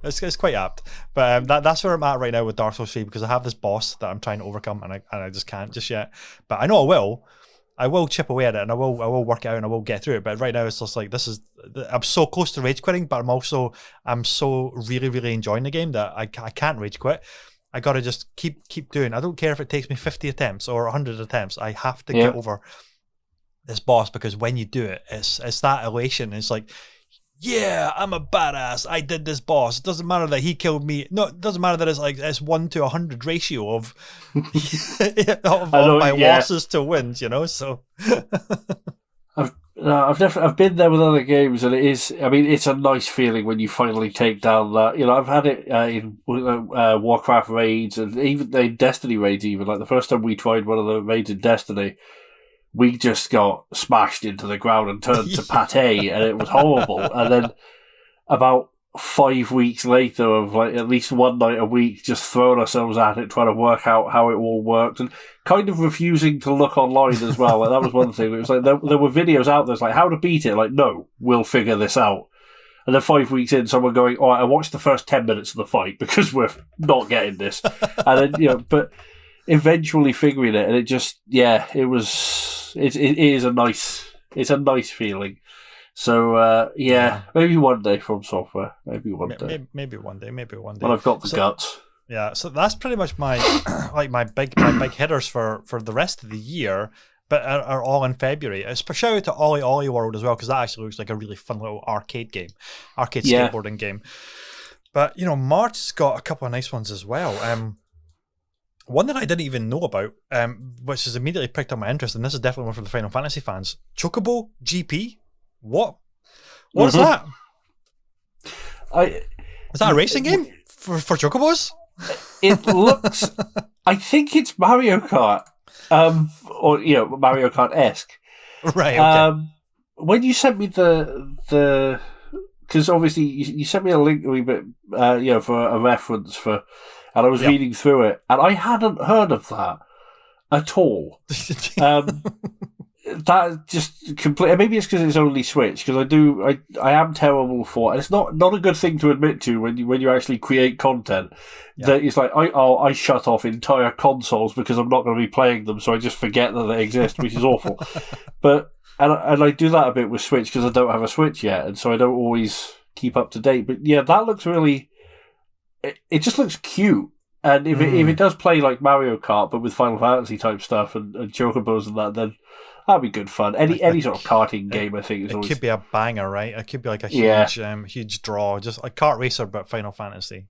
It's quite apt. But that's where I'm at right now with Dark Souls 3, because I have this boss that I'm trying to overcome and I just can't just yet. But I know I will. I will chip away at it and I will work it out and I will get through it. But right now it's just like, I'm so close to rage quitting, but I'm so really, really enjoying the game that I can't rage quit. I got to just keep doing. I don't care if it takes me 50 attempts or 100 attempts. I have to get over this boss, because when you do it, it's that elation. It's like yeah, I'm a badass. I did this boss. It doesn't matter that he killed me. No, it doesn't matter that it's 1 to 100 ratio of of I know, my yeah. losses to wins. So I've been there with other games, and it is. I mean, it's a nice feeling when you finally take down that. I've had it in Warcraft raids, and even in Destiny raids. Even like the first time we tried one of the raids in Destiny, we just got smashed into the ground and turned to pate, and it was horrible. And then about 5 weeks later, of like at least one night a week, just throwing ourselves at it, trying to work out how it all worked, and kind of refusing to look online as well. Like, that was one thing. It was like there were videos out there, like how to beat it. Like, no, we'll figure this out. And then 5 weeks in, someone going, "All right, I watched the first 10 minutes of the fight because we're not getting this." And then but eventually figuring it, and it just it was it is a nice feeling. So maybe one day From Software, maybe one day, maybe one day. when I've got the guts. Yeah, so that's pretty much my my big hitters for the rest of the year, but are all in February. Shout out to Ollie Ollie World as well, because that actually looks like a really fun little arcade skateboarding game. But March's got a couple of nice ones as well. One that I didn't even know about, which has immediately picked up my interest, and this is definitely one for the Final Fantasy fans. Chocobo GP. What is that? Is that a racing game for Chocobos? It looks. I think it's Mario Kart, or Mario Kart-esque. Right. Okay. When you sent me the, because obviously you sent me a link a wee bit, for a reference for, and I was reading through it, and I hadn't heard of that at all. That just complete. Maybe it's because it's only Switch. Because I am terrible for, and it's not a good thing to admit to when you actually create content. Yeah. That it's like I shut off entire consoles because I'm not going to be playing them, so I just forget that they exist, which is awful. But and I do that a bit with Switch because I don't have a Switch yet, and so I don't always keep up to date. But yeah, that looks really. It just looks cute. And if it does play like Mario Kart, but with Final Fantasy type stuff and Chocobos and that, then that'd be good fun. Any sort of karting game, I think, is could be a banger, right? It could be like a huge draw, just a kart racer, but Final Fantasy.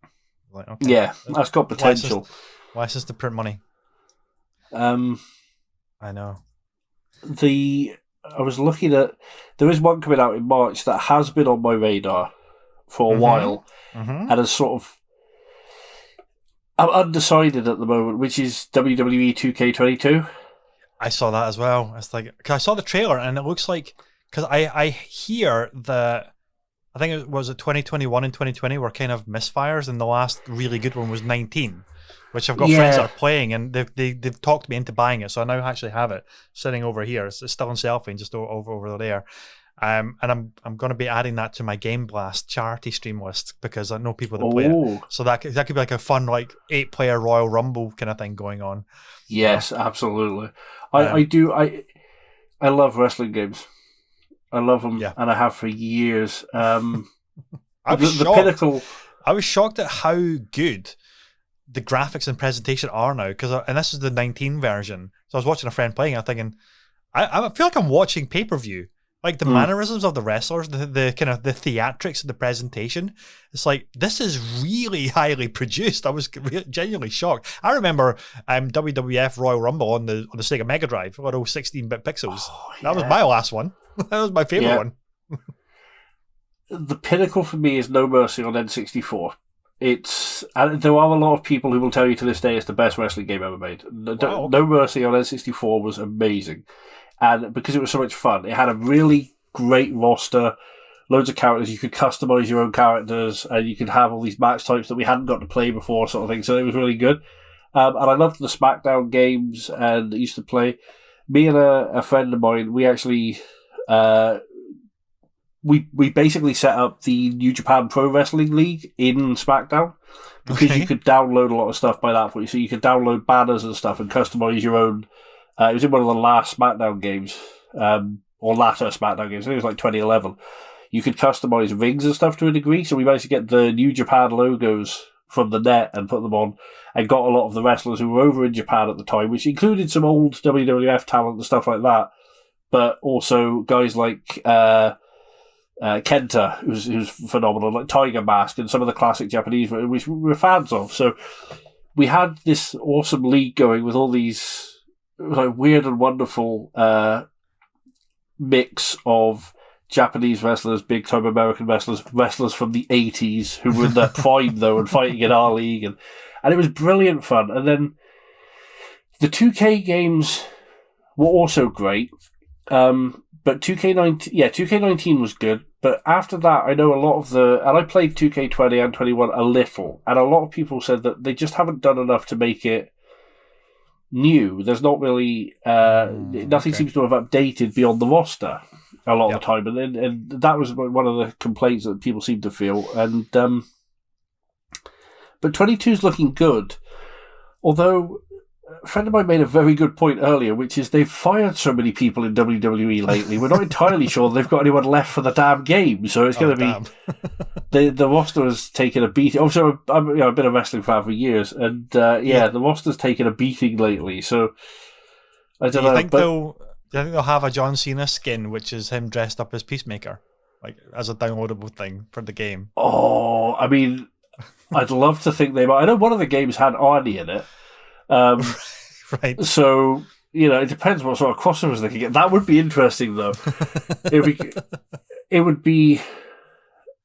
Like, okay, yeah, that's got potential. License to print money. I know. I was looking at, there is one coming out in March that has been on my radar for a while, and has sort of. I'm undecided at the moment, which is WWE 2K22. I saw that as well. It's like, cause I saw the trailer and it looks like, because I hear that, I think it was 2021 and 2020 were kind of misfires, and the last really good one was 19, which I've got friends that are playing, and they've talked me into buying it, so I now actually have it sitting over here. It's still on Selfie, just over there. And I'm going to be adding that to my Game Blast charity stream list because I know people that play it. So that could be like a fun 8-player Royal Rumble kind of thing going on. Yes, absolutely. I love wrestling games. I love them, and I have for years. I was shocked. Pinnacle. I was shocked at how good the graphics and presentation are now, and this is the 19 version. So I was watching a friend playing it, thinking, I feel like I'm watching pay-per-view. Like the mannerisms of the wrestlers, the kind of the theatrics of the presentation. It's like, this is really highly produced. I was genuinely shocked. I remember WWF Royal Rumble on the Sega Mega Drive, all 16-bit pixels. That was my last one. That was my favorite one. The pinnacle for me is No Mercy on N64. And there are a lot of people who will tell you to this day it's the best wrestling game ever made. Wow. No Mercy on N64 was amazing. And because it was so much fun, it had a really great roster, loads of characters. You could customize your own characters, and you could have all these match types that we hadn't got to play before, sort of thing. So it was really good. And I loved the SmackDown games, and I used to play. Me and a friend of mine, we actually we basically set up the New Japan Pro Wrestling League in SmackDown, because you could download a lot of stuff by that point. So you could download banners and stuff and customize your own. It was in one of the last SmackDown games, or latter SmackDown games. I think it was like 2011. You could customize rings and stuff to a degree, so we managed to get the New Japan logos from the net and put them on, and got a lot of the wrestlers who were over in Japan at the time, which included some old WWF talent and stuff like that, but also guys like Kenta, who's phenomenal, like Tiger Mask and some of the classic Japanese, which we were fans of. So we had this awesome league going with all these like weird and wonderful mix of Japanese wrestlers, big time American wrestlers from the 80s who were in their prime though and fighting in our league, and it was brilliant fun. And then the 2K games were also great. But 2K19 was good. But after that, I know a lot of and I played 2K20 and 21 a little, and a lot of people said that they just haven't done enough to make it new. There's not really, nothing seems to have updated beyond the roster a lot of the time. And that was one of the complaints that people seem to feel. And, but 22 is looking good. Although, a friend of mine made a very good point earlier, which is they've fired so many people in WWE lately. We're not entirely sure they've got anyone left for the damn game. So it's going to be the roster has taken a beating. Also, I've been a wrestling fan for years, and the roster's taken a beating lately. So I don't know. Do you think they'll have a John Cena skin, which is him dressed up as Peacemaker, like as a downloadable thing for the game? Oh, I mean, I'd love to think they might. I know one of the games had Arnie in it. Right. So, it depends what sort of crossovers they can get. That would be interesting, though. It would be.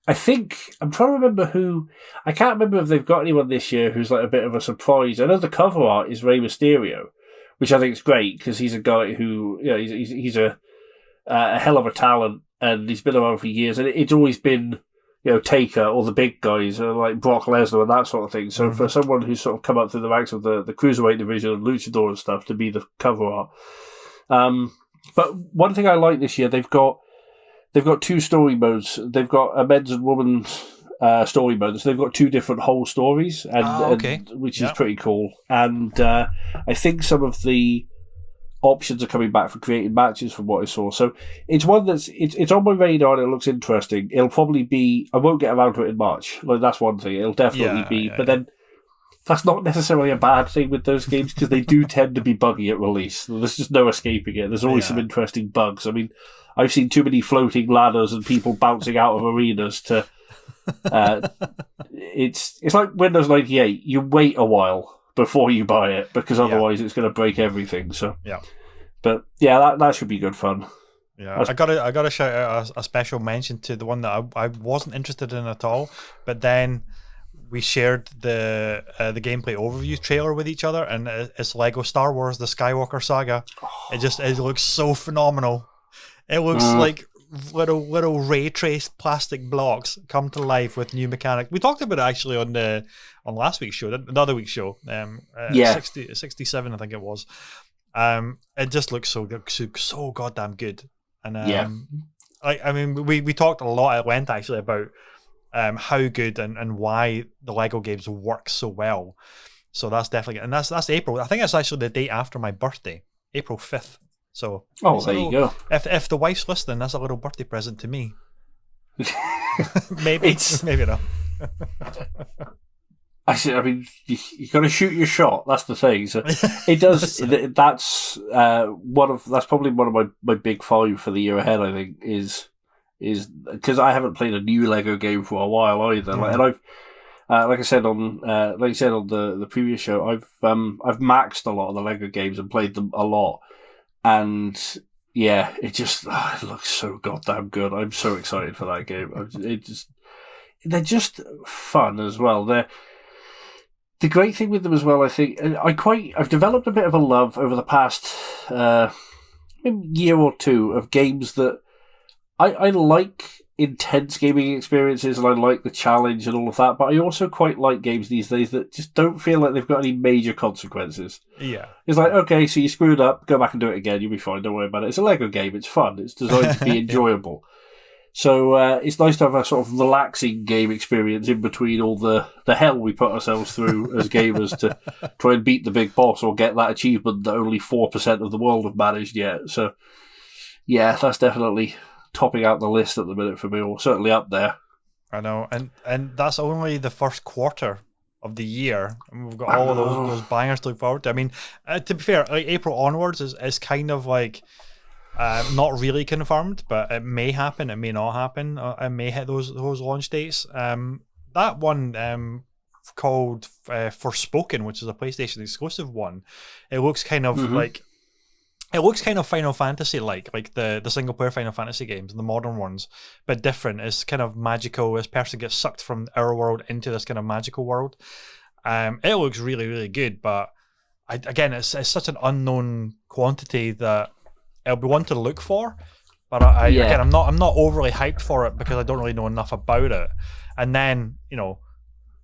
I think I'm trying to remember who. I can't remember if they've got anyone this year who's like a bit of a surprise. I know the cover art is Rey Mysterio, which I think is great because he's a guy who, he's a hell of a talent and he's been around for years, and it's always been. Taker or the big guys like Brock Lesnar and that sort of thing. So for someone who's sort of come up through the ranks of the cruiserweight division and luchador and stuff to be the cover art. But one thing I like this year, they've got two story modes. They've got a men's and women's story modes. They've got two different whole stories, and which is pretty cool. And I think some of the options are coming back for creating matches from what I saw. So it's one it's on my radar and it looks interesting. It'll probably be, I won't get around to it in March. Like that's one thing. It'll definitely be, but then that's not necessarily a bad thing with those games because they do tend to be buggy at release. There's just no escaping it. There's always some interesting bugs. I mean, I've seen too many floating ladders and people bouncing out of arenas to, it's like Windows 98. You wait a while before you buy it because otherwise it's going to break everything. So but that should be good fun. Yeah, I gotta shout out a special mention to the one that I wasn't interested in at all, but then we shared the gameplay overview trailer with each other, and it's Lego Star Wars: The Skywalker Saga. It looks so phenomenal. It looks like little ray traced plastic blocks come to life with new mechanics. We talked about it actually on last week's show, the other week's show, 67 I think it was. It just looks so goddamn good, and I mean we talked a lot at length actually about how good and why the Lego games work so well. So that's definitely, and that's April. I think it's actually the date after my birthday, April 5th. So there you go. If the wife's listening, that's a little birthday present to me. maybe not. I mean, you got to shoot your shot. That's the thing. So it does. That's probably one of my big five for the year ahead. I think is because I haven't played a new Lego game for a while either. And I've like I said on the previous show, I've maxed a lot of the Lego games and played them a lot. And it just it looks so goddamn good. I'm so excited for that game. They're just fun as well. The great thing with them as well, I think, I've developed a bit of a love over the past year or two of games that I like intense gaming experiences and I like the challenge and all of that, but I also quite like games these days that just don't feel like they've got any major consequences. Yeah. It's like, okay, so you screwed up, go back and do it again, you'll be fine, don't worry about it. It's a Lego game, it's fun, it's designed to be enjoyable. So it's nice to have a sort of relaxing game experience in between all the hell we put ourselves through as gamers to try and beat the big boss or get that achievement that only 4% of the world have managed yet. So, that's definitely topping out the list at the minute for me, or certainly up there. I know, and that's only the first quarter of the year, and we've got all of those bangers to look forward to. I mean, to be fair, like April onwards is kind of like Not really confirmed, but it may happen. It may not happen. It may hit those launch dates. That one called Forspoken, which is a PlayStation exclusive one. It looks kind of like. It looks kind of Final Fantasy like the single player Final Fantasy games, the modern ones, but different. It's kind of magical. This person gets sucked from our world into this kind of magical world. It looks really, really good, but it's such an unknown quantity that it'll be one to look for. But I'm not overly hyped for it because I don't really know enough about it. And then,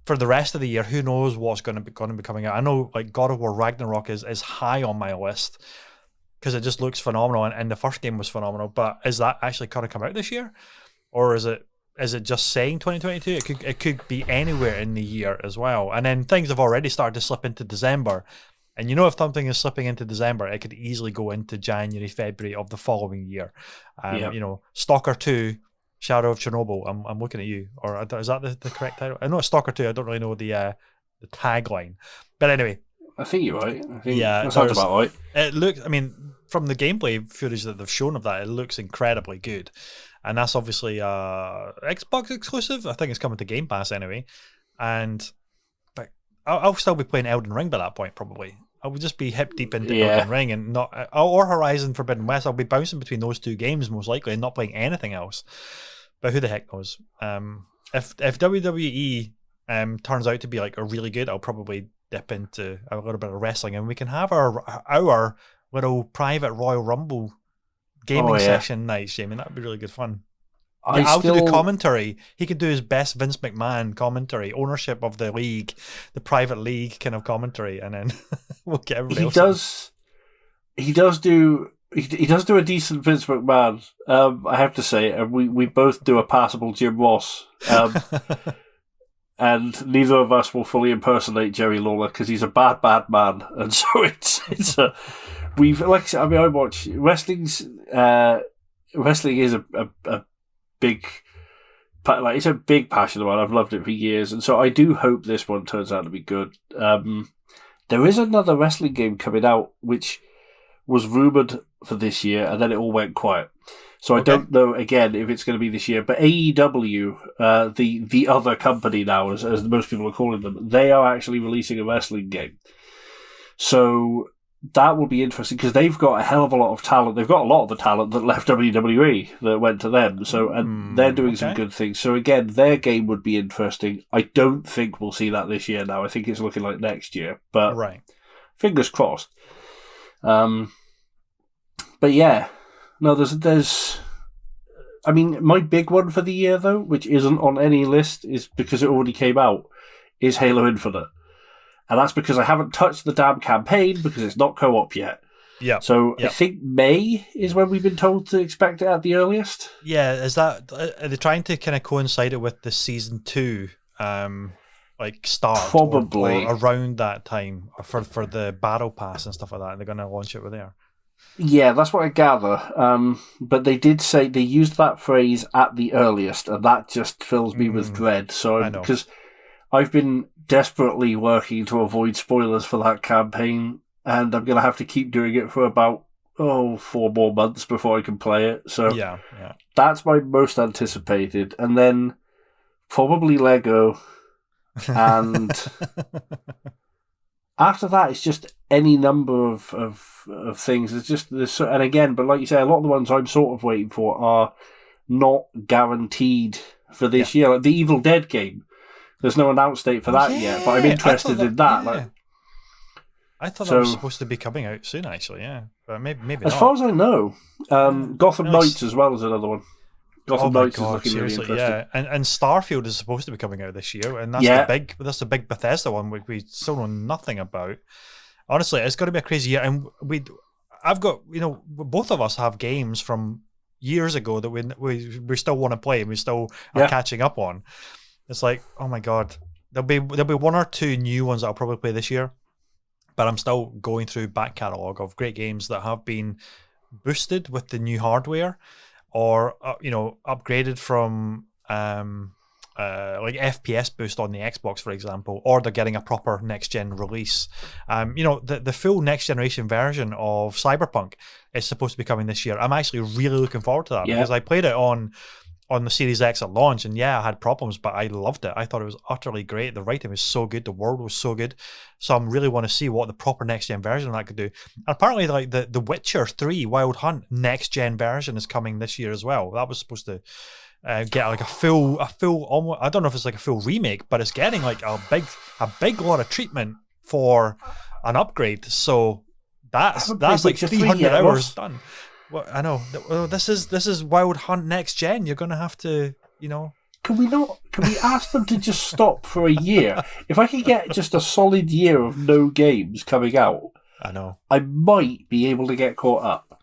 for the rest of the year, who knows what's going to be coming out? I know like God of War Ragnarok is high on my list, because it just looks phenomenal, and the first game was phenomenal. But is that actually going to come out this year, or is it just saying 2022? It could be anywhere in the year as well. And then things have already started to slip into December, and if something is slipping into December, it could easily go into January, February of the following year. Stalker 2, Shadow of Chernobyl. I'm looking at you, or is that the correct title? I know it's Stalker 2. I don't really know the tagline, but anyway. I think you're right. That sounds about right. It looks, from the gameplay footage that they've shown of that, it looks incredibly good. And that's obviously Xbox exclusive. I think it's coming to Game Pass anyway. But I'll still be playing Elden Ring by that point, probably. I would just be hip deep into Elden Ring and not, or Horizon Forbidden West. I'll be bouncing between those two games most likely and not playing anything else. But who the heck knows? If WWE turns out to be like a really good, I'll probably dip into a little bit of wrestling, and we can have our little private Royal Rumble gaming session night, Jamie. That'd be really good fun. I'll do commentary. He could do his best Vince McMahon commentary, ownership of the league, the private league kind of commentary, and then we'll get everybody else. He does do a decent Vince McMahon. I have to say, and we both do a passable Jim Ross. And neither of us will fully impersonate Jerry Lawler because he's a bad man, and so I watch wrestling's. Wrestling is a big, it's a big passion of mine. I've loved it for years, and so I do hope this one turns out to be good. There is another wrestling game coming out which was rumored for this year, and then it all went quiet. So I don't know, again, if it's going to be this year. But AEW, the other company now, as most people are calling them, they are actually releasing a wrestling game. So that will be interesting because they've got a hell of a lot of talent. They've got a lot of the talent that left WWE that went to them. So and they're doing some good things. So again, their game would be interesting. I don't think we'll see that this year now. I think it's looking like next year. But fingers crossed. But yeah. No, there's. I mean, my big one for the year, though, which isn't on any list, is because it already came out, is Halo Infinite. And that's because I haven't touched the damn campaign because it's not co-op yet. Yeah. So I think May is when we've been told to expect it at the earliest. Yeah, is that. Are they trying to kind of coincide it with the Season 2 start? Probably. Or around that time for the Battle Pass and stuff like that. And they're going to launch it with there. Yeah, that's what I gather. But they did say they used that phrase at the earliest, and that just fills me with dread. So because I've been desperately working to avoid spoilers for that campaign, and I'm going to have to keep doing it for about 4 more months before I can play it. So that's my most anticipated, and then probably Lego, and after that, it's just any number of things. And again, but like you say, a lot of the ones I'm sort of waiting for are not guaranteed for this year. Like the Evil Dead game, there's no announced date for that yet, but I'm interested in that. Yeah. I thought that was supposed to be coming out soon, actually. Yeah, but maybe as not. far as I know, Gotham Knights as well as another one. Gotham Knights is looking really interesting. Yeah, and Starfield is supposed to be coming out this year, and that's the big Bethesda one we still know nothing about. Honestly, it's going to be a crazy year, and I've got both of us have games from years ago that we still want to play and we still are catching up on. It's like, oh my god, there'll be 1 or 2 new ones that I'll probably play this year, but I'm still going through back catalogue of great games that have been boosted with the new hardware or upgraded from like FPS boost on the Xbox, for example, or they're getting a proper next gen release. The full next generation version of Cyberpunk is supposed to be coming this year. I'm actually really looking forward to that because I played it on the Series X at launch, and I had problems, but I loved it. I thought it was utterly great. The writing was so good, the world was so good. So I really want to see what the proper next gen version of that could do. And apparently, like the Witcher 3 Wild Hunt next gen version is coming this year as well. That was supposed to get like a full almost, I don't know if it's like a full remake, but it's getting like a big lot of treatment for an upgrade. So that's like 300 hours done. Well, I know. This is Wild Hunt next gen. You're going to have to, Can we ask them to just stop for a year? If I could get just a solid year of no games coming out, I know, I might be able to get caught up.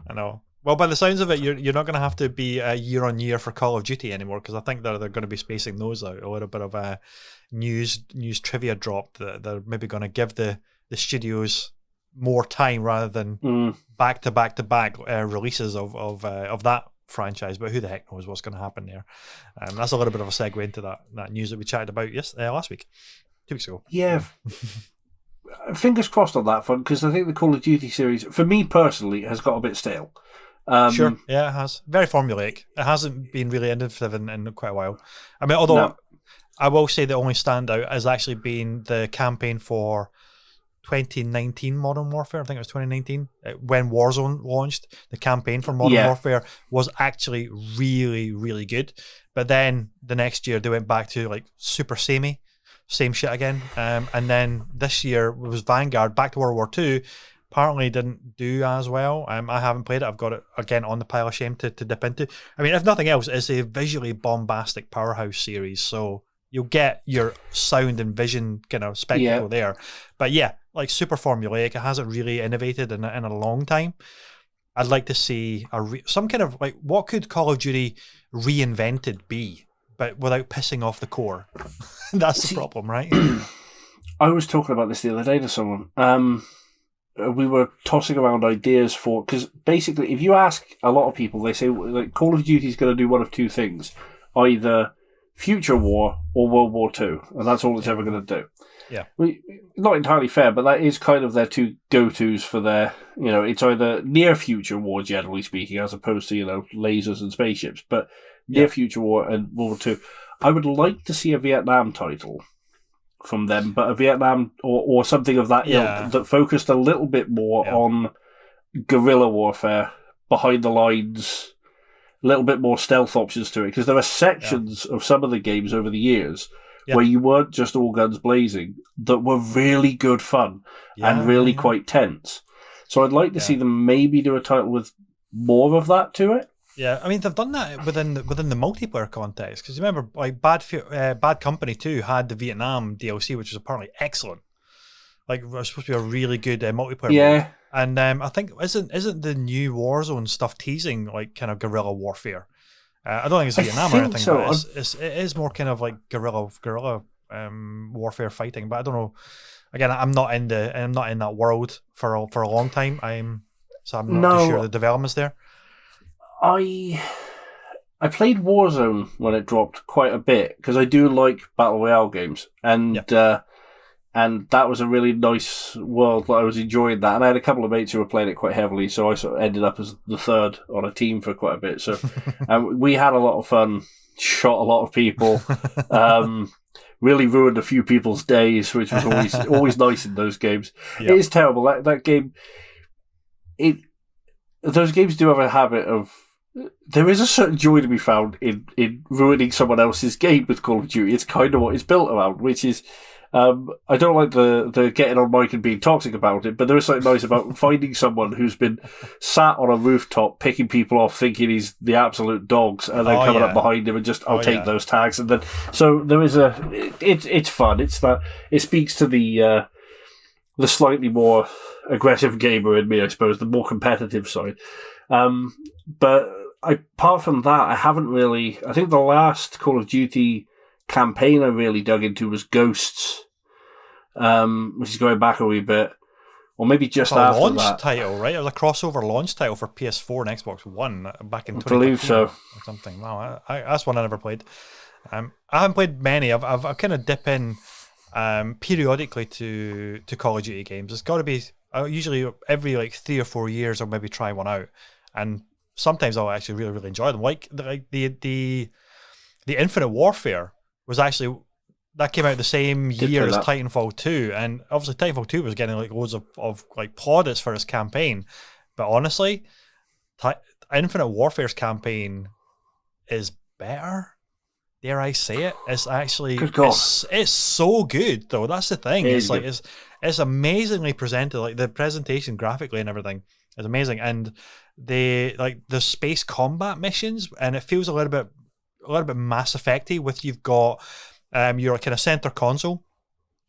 I know. Well, by the sounds of it, you're not going to have to be year on year for Call of Duty anymore, because I think they're going to be spacing those out. A little bit of a news trivia drop that they're maybe going to give the studios more time rather than back to back releases of that franchise. But who the heck knows what's going to happen there? That's a little bit of a segue into that news that we chatted about last week, 2 weeks ago. Yeah. Fingers crossed on that front, because I think the Call of Duty series, for me personally, has got a bit stale. Sure, yeah, it has. Very formulaic. It hasn't been really innovative in quite a while. I mean, although I will say the only standout has actually been the campaign for 2019 Modern Warfare. I think it was 2019 when Warzone launched. The campaign for Modern Warfare was actually really, really good. But then the next year they went back to like super same shit again. And then this year it was Vanguard, back to World War II. Apparently didn't do as well. I haven't played it. I've got it again on the pile of shame to dip into. I mean, if nothing else, it's a visually bombastic powerhouse series, so you'll get your sound and vision kind of spectacle there. But like super formulaic. It hasn't really innovated in a long time. I'd like to see some kind of like, what could Call of Duty reinvented be, but without pissing off the core? That's the problem, right? I was talking about this the other day to someone. We were tossing around ideas for, because basically, if you ask a lot of people, they say like Call of Duty is going to do one of two things: either Future War or World War II, and that's all it's ever going to do. Yeah, not entirely fair, but that is kind of their two go-tos for their. It's either near future war, generally speaking, as opposed to lasers and spaceships, but near future war and World War II. I would like to see a Vietnam title from them, but a Vietnam or something of that ilk that focused a little bit more on guerrilla warfare, behind the lines, a little bit more stealth options to it, because there are sections of some of the games over the years where you weren't just all guns blazing that were really good fun and really quite tense. So I'd like to see them maybe do a title with more of that to it. Yeah, I mean, they've done that within the multiplayer context, because you remember, like Bad Company 2 had the Vietnam DLC, which was apparently excellent. Like, it was supposed to be a really good multiplayer mode. And I think isn't the new Warzone stuff teasing like kind of guerrilla warfare? I don't think it's Vietnam or anything, so. But it is more kind of like guerrilla warfare fighting. But I don't know. Again, I'm not in that world for a long time. I'm not too sure the developments there. I played Warzone when it dropped quite a bit, because I do like Battle Royale games, and that was a really nice world. I was enjoying that, and I had a couple of mates who were playing it quite heavily, so I sort of ended up as the third on a team for quite a bit. So we had a lot of fun, shot a lot of people, really ruined a few people's days, which was always nice in those games. It is terrible. That game, those games do have a habit of. There is a certain joy to be found in ruining someone else's game with Call of Duty. It's kind of what it's built around, which is, I don't like the getting on mic and being toxic about it, but there is something nice about finding someone who's been sat on a rooftop picking people off thinking he's the absolute dogs, and then coming up behind him and just, I'll take those tags. And then, so there is it's fun. It's that, it speaks to the slightly more aggressive gamer in me, I suppose, the more competitive side. But apart from that, I haven't really. I think the last Call of Duty campaign I really dug into was Ghosts, which is going back a wee bit or maybe just It's a after launch that. title, right? It was a crossover launch title for PS4 and Xbox One back in 2013 believe so. or something. Wow, that's one I never played. I haven't played many. I've kind of dip in periodically to Call of Duty games. It's got to be usually every like 3 or 4 years I'll maybe try one out, and sometimes I'll actually really, really enjoy them. Like the Infinite Warfare was actually, that came out the same year as Titanfall 2, and obviously Titanfall 2 was getting like loads of like plaudits for its campaign, but honestly, Infinite Warfare's campaign is better. Dare I say it? It's actually it's so good though. That's the thing. It's like it's amazingly presented. Like the presentation graphically and everything is amazing, and the space combat missions, and it feels a little bit Mass Effect-y with you've got your kind of center console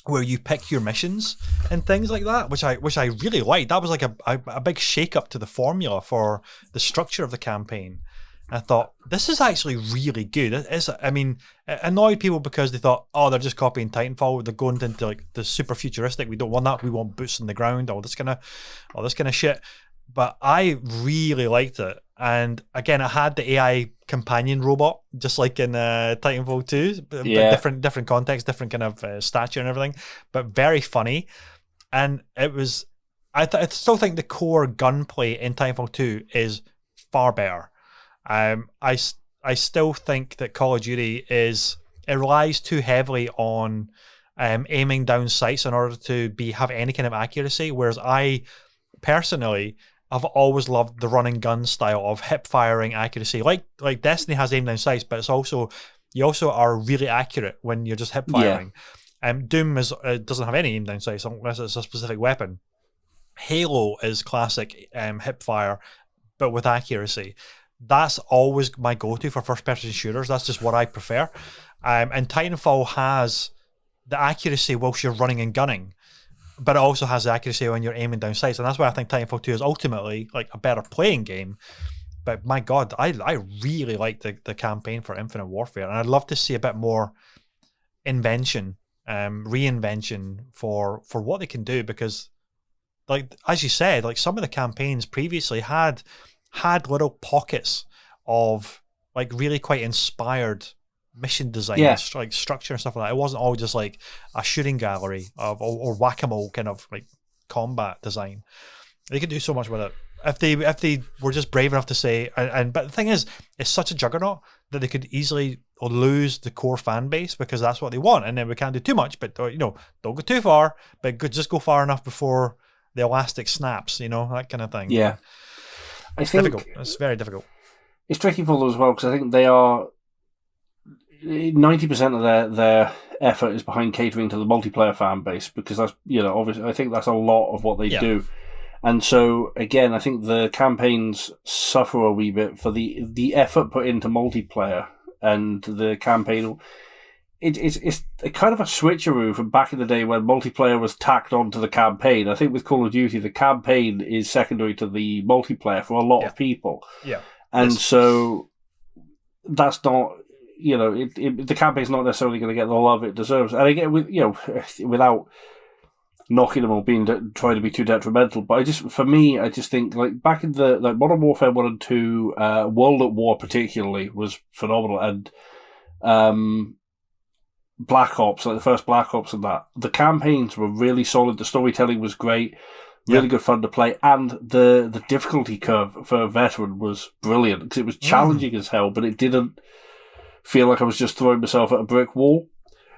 where you pick your missions and things like that, which I really liked. That was like a big shake up to the formula for the structure of the campaign. I thought, this is actually really good. It annoyed people because they thought, oh, they're just copying Titanfall. They're going into like the super futuristic. We don't want that. We want boots on the ground, all this kind of shit. But I really liked it. And again, it had the AI companion robot, just like in Titanfall 2, but different context, different kind of stature and everything, but very funny. And it was, I still think the core gunplay in Titanfall 2 is far better. I still think that Call of Duty it relies too heavily on aiming down sights in order to have any kind of accuracy, whereas I personally have always loved the run and gun style of hip firing accuracy. Like Destiny has aim down sights, but you also are really accurate when you're just hip firing. Doom doesn't have any aim down sights unless it's a specific weapon. Halo is classic hip fire, but with accuracy. That's always my go-to for first-person shooters. That's just what I prefer. And Titanfall has the accuracy whilst you're running and gunning, but it also has the accuracy when you're aiming down sights. And that's why I think Titanfall 2 is ultimately like a better playing game. But my God, I really like the campaign for Infinite Warfare. And I'd love to see a bit more invention, reinvention for what they can do. Because, like as you said, like some of the campaigns previously had little pockets of like really quite inspired mission design, like structure and stuff like that. It wasn't all just like a shooting gallery or whack-a-mole kind of like combat design. They could do so much with it if they were just brave enough to say. But the thing is, it's such a juggernaut that they could easily lose the core fan base because that's what they want, and then we can't do too much. But don't go too far, but just go far enough before the elastic snaps. That kind of thing. Yeah. I think difficult. It's very difficult. It's tricky for them as well because I think they are 90% of their effort is behind catering to the multiplayer fan base because that's obviously I think that's a lot of what they do, and so again I think the campaigns suffer a wee bit for the effort put into multiplayer and the campaign. It's a kind of a switcheroo from back in the day when multiplayer was tacked onto the campaign. I think with Call of Duty, the campaign is secondary to the multiplayer for a lot of people. Yeah. And so that's not, the campaign's not necessarily going to get the love it deserves. And again, without knocking them or trying to be too detrimental, but I just think like back in the Modern Warfare 1 and 2, World at War particularly was phenomenal, and Black Ops, like the first Black Ops and that, the campaigns were really solid, the storytelling was great, really good fun to play, and the difficulty curve for a veteran was brilliant because it was challenging as hell, but it didn't feel like I was just throwing myself at a brick wall.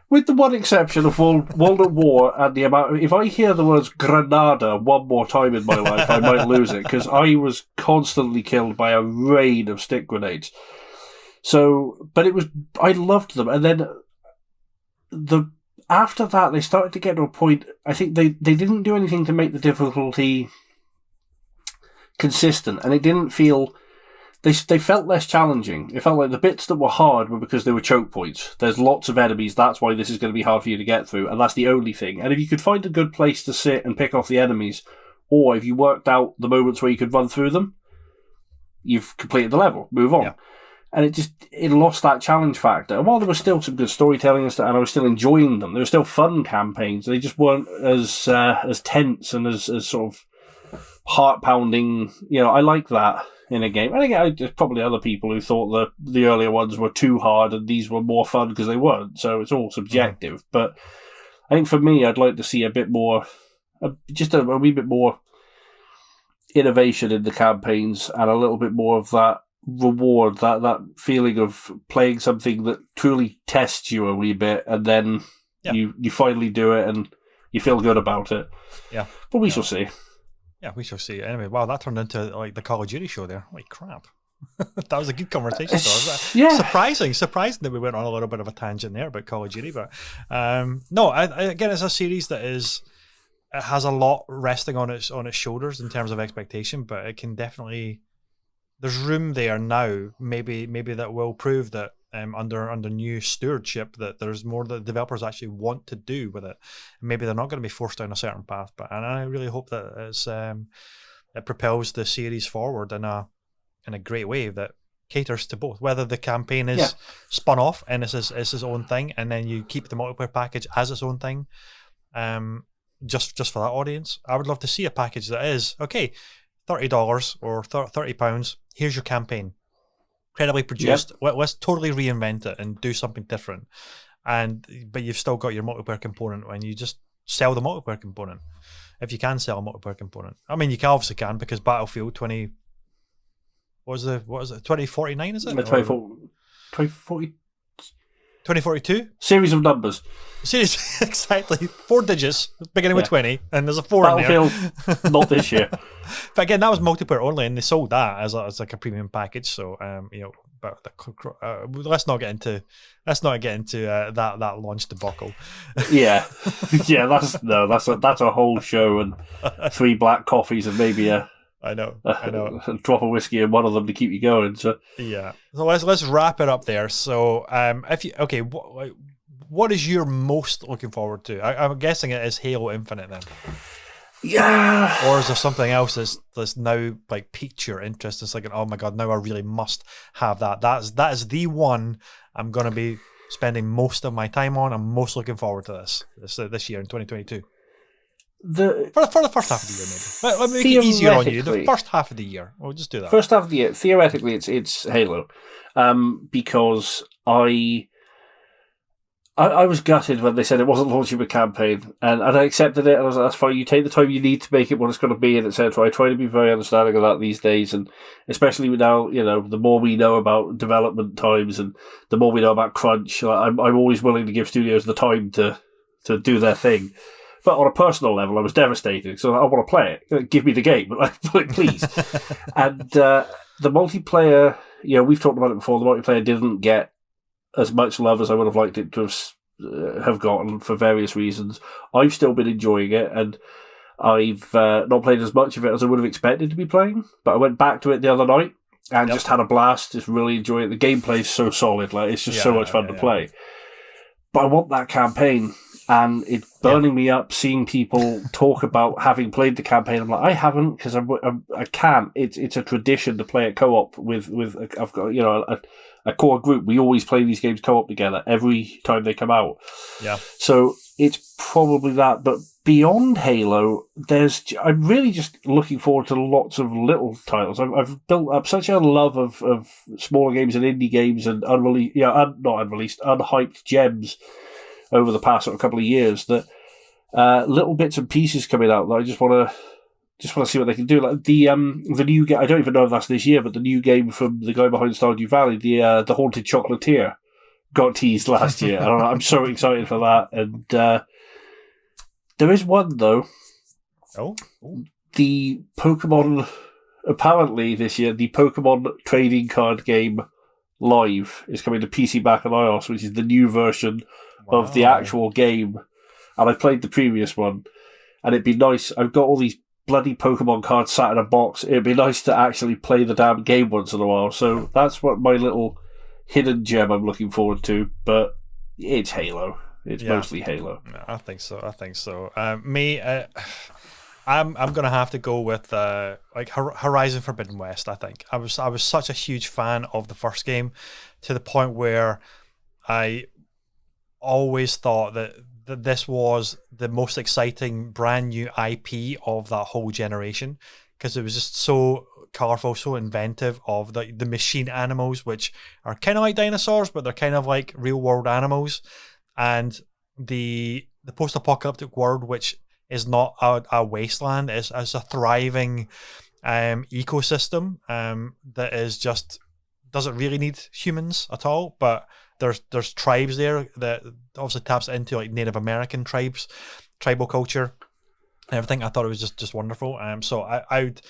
With the one exception of World at War and the amount, if I hear the words Granada one more time in my life, I might lose it because I was constantly killed by a rain of stick grenades. So, but I loved them, and then after that, they started to get to a point. I think they didn't do anything to make the difficulty consistent, and it didn't feel. They felt less challenging. It felt like the bits that were hard were because they were choke points. There's lots of enemies. That's why this is going to be hard for you to get through, and that's the only thing. And if you could find a good place to sit and pick off the enemies, or if you worked out the moments where you could run through them, you've completed the level. Move on. Yeah. And it lost that challenge factor. And while there was still some good storytelling and stuff, and I was still enjoying them, they were still fun campaigns. They just weren't as tense and as sort of heart pounding. I like that in a game. I think there's probably other people who thought the earlier ones were too hard and these were more fun because they weren't. So it's all subjective. But I think for me, I'd like to see a bit more, just a wee bit more innovation in the campaigns and a little bit more of that reward, that feeling of playing something that truly tests you a wee bit, and then you finally do it and you feel good about it. Yeah. But we shall see. Yeah, we shall see. Anyway, wow, that turned into like the Call of Duty show there. Holy crap. That was a good conversation. Yeah. Surprising that we went on a little bit of a tangent there about Call of Duty. But no, again, it's a series that it has a lot resting on its shoulders in terms of expectation, but it can definitely, there's room there now. Maybe that will prove that under new stewardship that there's more that developers actually want to do with it. Maybe they're not going to be forced down a certain path, and I really hope that it propels the series forward in a great way that caters to both. Whether the campaign is spun off and it's its own thing, and then you keep the multiplayer package as its own thing, just for that audience. I would love to see a package that is okay, $30 or £30. Here's your campaign, credibly produced. Let's totally reinvent it and do something different. But you've still got your multiplayer component, and you just sell the multiplayer component if you can sell a multiplayer component. I mean, you obviously can, because Battlefield 20. What is it? 2049, is it? 2040. 2042? Series of numbers. Series, exactly. 4 digits, beginning with 20, and there's a 4 in there. Battlefield, not this year. But again, that was multiplayer only, and they sold that as like a premium package. So, but let's not get into that launch debacle. Yeah. That's a whole show and 3 black coffees and maybe a drop of whiskey in one of them to keep you going. So let's wrap it up there. So what is your most looking forward to? I'm guessing it is Halo Infinite then. Yeah. Or is there something else that's now like piqued your interest? It's like, oh my god, now I really must have that. That is the one I'm going to be spending most of my time on. I'm most looking forward to this year in 2022. For the first half of the year, maybe. Let me make it easier on you. The first half of the year. We'll just do that. First half of the year, theoretically, it's Halo, because I was gutted when they said it wasn't launching a campaign, and I accepted it, and I was like, that's fine. You take the time you need to make it what it's going to be, and etc. I try to be very understanding of that these days, and especially now, the more we know about development times and the more we know about crunch, I'm always willing to give studios the time to do their thing. But on a personal level, I was devastated. So I want to play it. Give me the game, please. And the multiplayer, we've talked about it before. The multiplayer didn't get as much love as I would have liked it to have gotten for various reasons. I've still been enjoying it, and I've not played as much of it as I would have expected to be playing. But I went back to it the other night and just had a blast. Just really enjoying it. The gameplay is so solid. It's just so much fun to play. But I want that campaign. And it's burning me up seeing people talk about having played the campaign. I'm like, I haven't, because I can't. It's a tradition to play it co-op with. I've got a core group. We always play these games co-op together every time they come out. Yeah. So it's probably that. But beyond Halo, I'm really just looking forward to lots of little titles. I've built up such a love of smaller games and indie games and unhyped gems over the past couple of years, that little bits and pieces coming out that I just want to see what they can do. Like the new game, I don't even know if that's this year, but the new game from the guy behind Stardew Valley, the Haunted Chocolatier, got teased last year. I'm so excited for that. And there is one though. Oh. The Pokemon, apparently this year, the Pokemon trading card game Live is coming to PC, Mac, and iOS, which is the new version of the actual game. And I played the previous one, and it'd be nice. I've got all these bloody Pokemon cards sat in a box. It'd be nice to actually play the damn game once in a while. So that's what my little hidden gem I'm looking forward to. But it's Halo. It's mostly Halo. I think so. I'm gonna have to go with like Horizon Forbidden West. I think I was such a huge fan of the first game, to the point where I always thought that this was the most exciting brand new IP of that whole generation, because it was just so colorful, so inventive, of the machine animals, which are kind of like dinosaurs, but they're kind of like real world animals, and the post-apocalyptic world, which is not a wasteland, is a thriving ecosystem that is just doesn't really need humans at all, but there's tribes there that obviously taps into like Native American tribal culture and everything. I thought it was just wonderful. So I would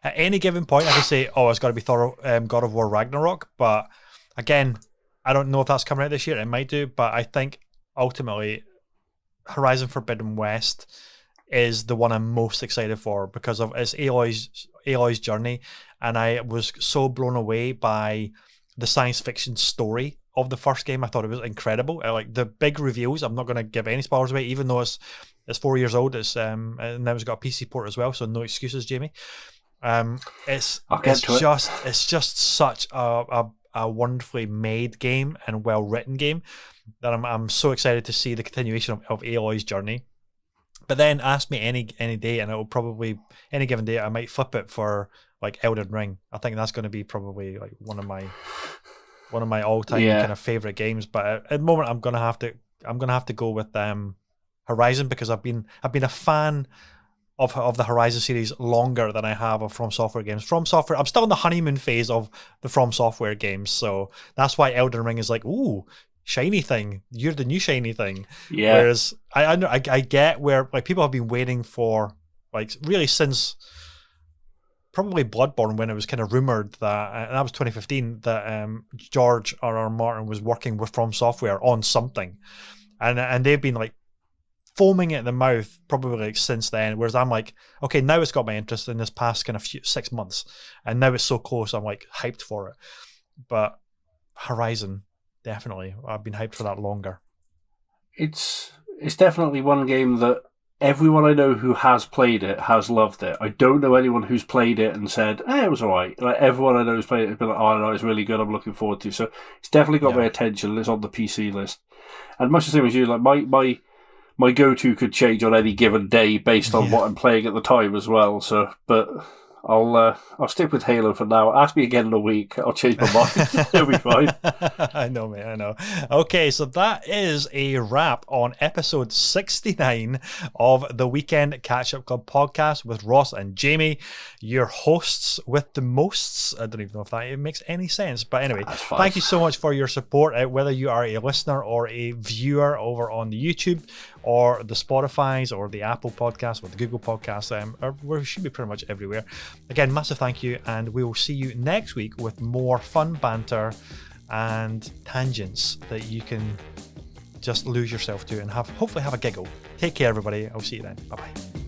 at any given point I could say, oh, it's got to be God of War Ragnarok, but again, I don't know if that's coming out this year. It might do, but I think ultimately Horizon Forbidden West is the one I'm most excited for, because of it's Aloy's journey, and I was so blown away by the science fiction story of the first game. I thought it was incredible. Like the big reveals, I'm not going to give any spoilers away, even though it's 4 years old. It's and now it's got a PC port as well, so no excuses, Jamie. It's just such a wonderfully made game and well written game that I'm so excited to see the continuation of Aloy's journey. But then ask me any day, and it'll probably, any given day, I might flip it for like Elden Ring. I think that's going to be probably like one of my all-time kind of favorite games. But at the moment, I'm gonna have to go with Horizon, because I've been a fan of the Horizon series longer than I have of From Software games. From Software, I'm still in the honeymoon phase of the From Software games, so that's why Elden Ring is like, ooh, shiny thing, you're the new shiny thing. Yeah. Whereas I get where like people have been waiting for, like, really since probably Bloodborne, when it was kind of rumored that, and that was 2015, that George R.R. Martin was working with From Software on something, and they've been like foaming at the mouth probably like since then. Whereas I'm like, okay, now it's got my interest in this past kind of 6 months, and now it's so close, I'm like hyped for it. But Horizon, definitely, I've been hyped for that longer. It's definitely one game that everyone I know who has played it has loved it. I don't know anyone who's played it and said, it was alright. Like, everyone I know who's played it has been like, oh no, it's really good, I'm looking forward to it. So it's definitely got my attention. It's on the PC list. And much the same as you, like my go-to could change on any given day based on what I'm playing at the time as well. So, but I'll stick with Halo for now. Ask me again in a week. I'll change my mind. It'll be fine. I know, mate. I know. Okay, so that is a wrap on episode 69 of the Weekend Catch-Up Club podcast with Ross and Jamie, your hosts with the mosts. I don't even know if that even makes any sense. But anyway, thank you so much for your support, whether you are a listener or a viewer over on the YouTube or the Spotify's or the Apple Podcast or the Google Podcast, or we should be pretty much everywhere. Again, massive thank you, and we will see you next week with more fun banter and tangents that you can just lose yourself to and hopefully have a giggle. Take care, everybody. I'll see you then. Bye-bye.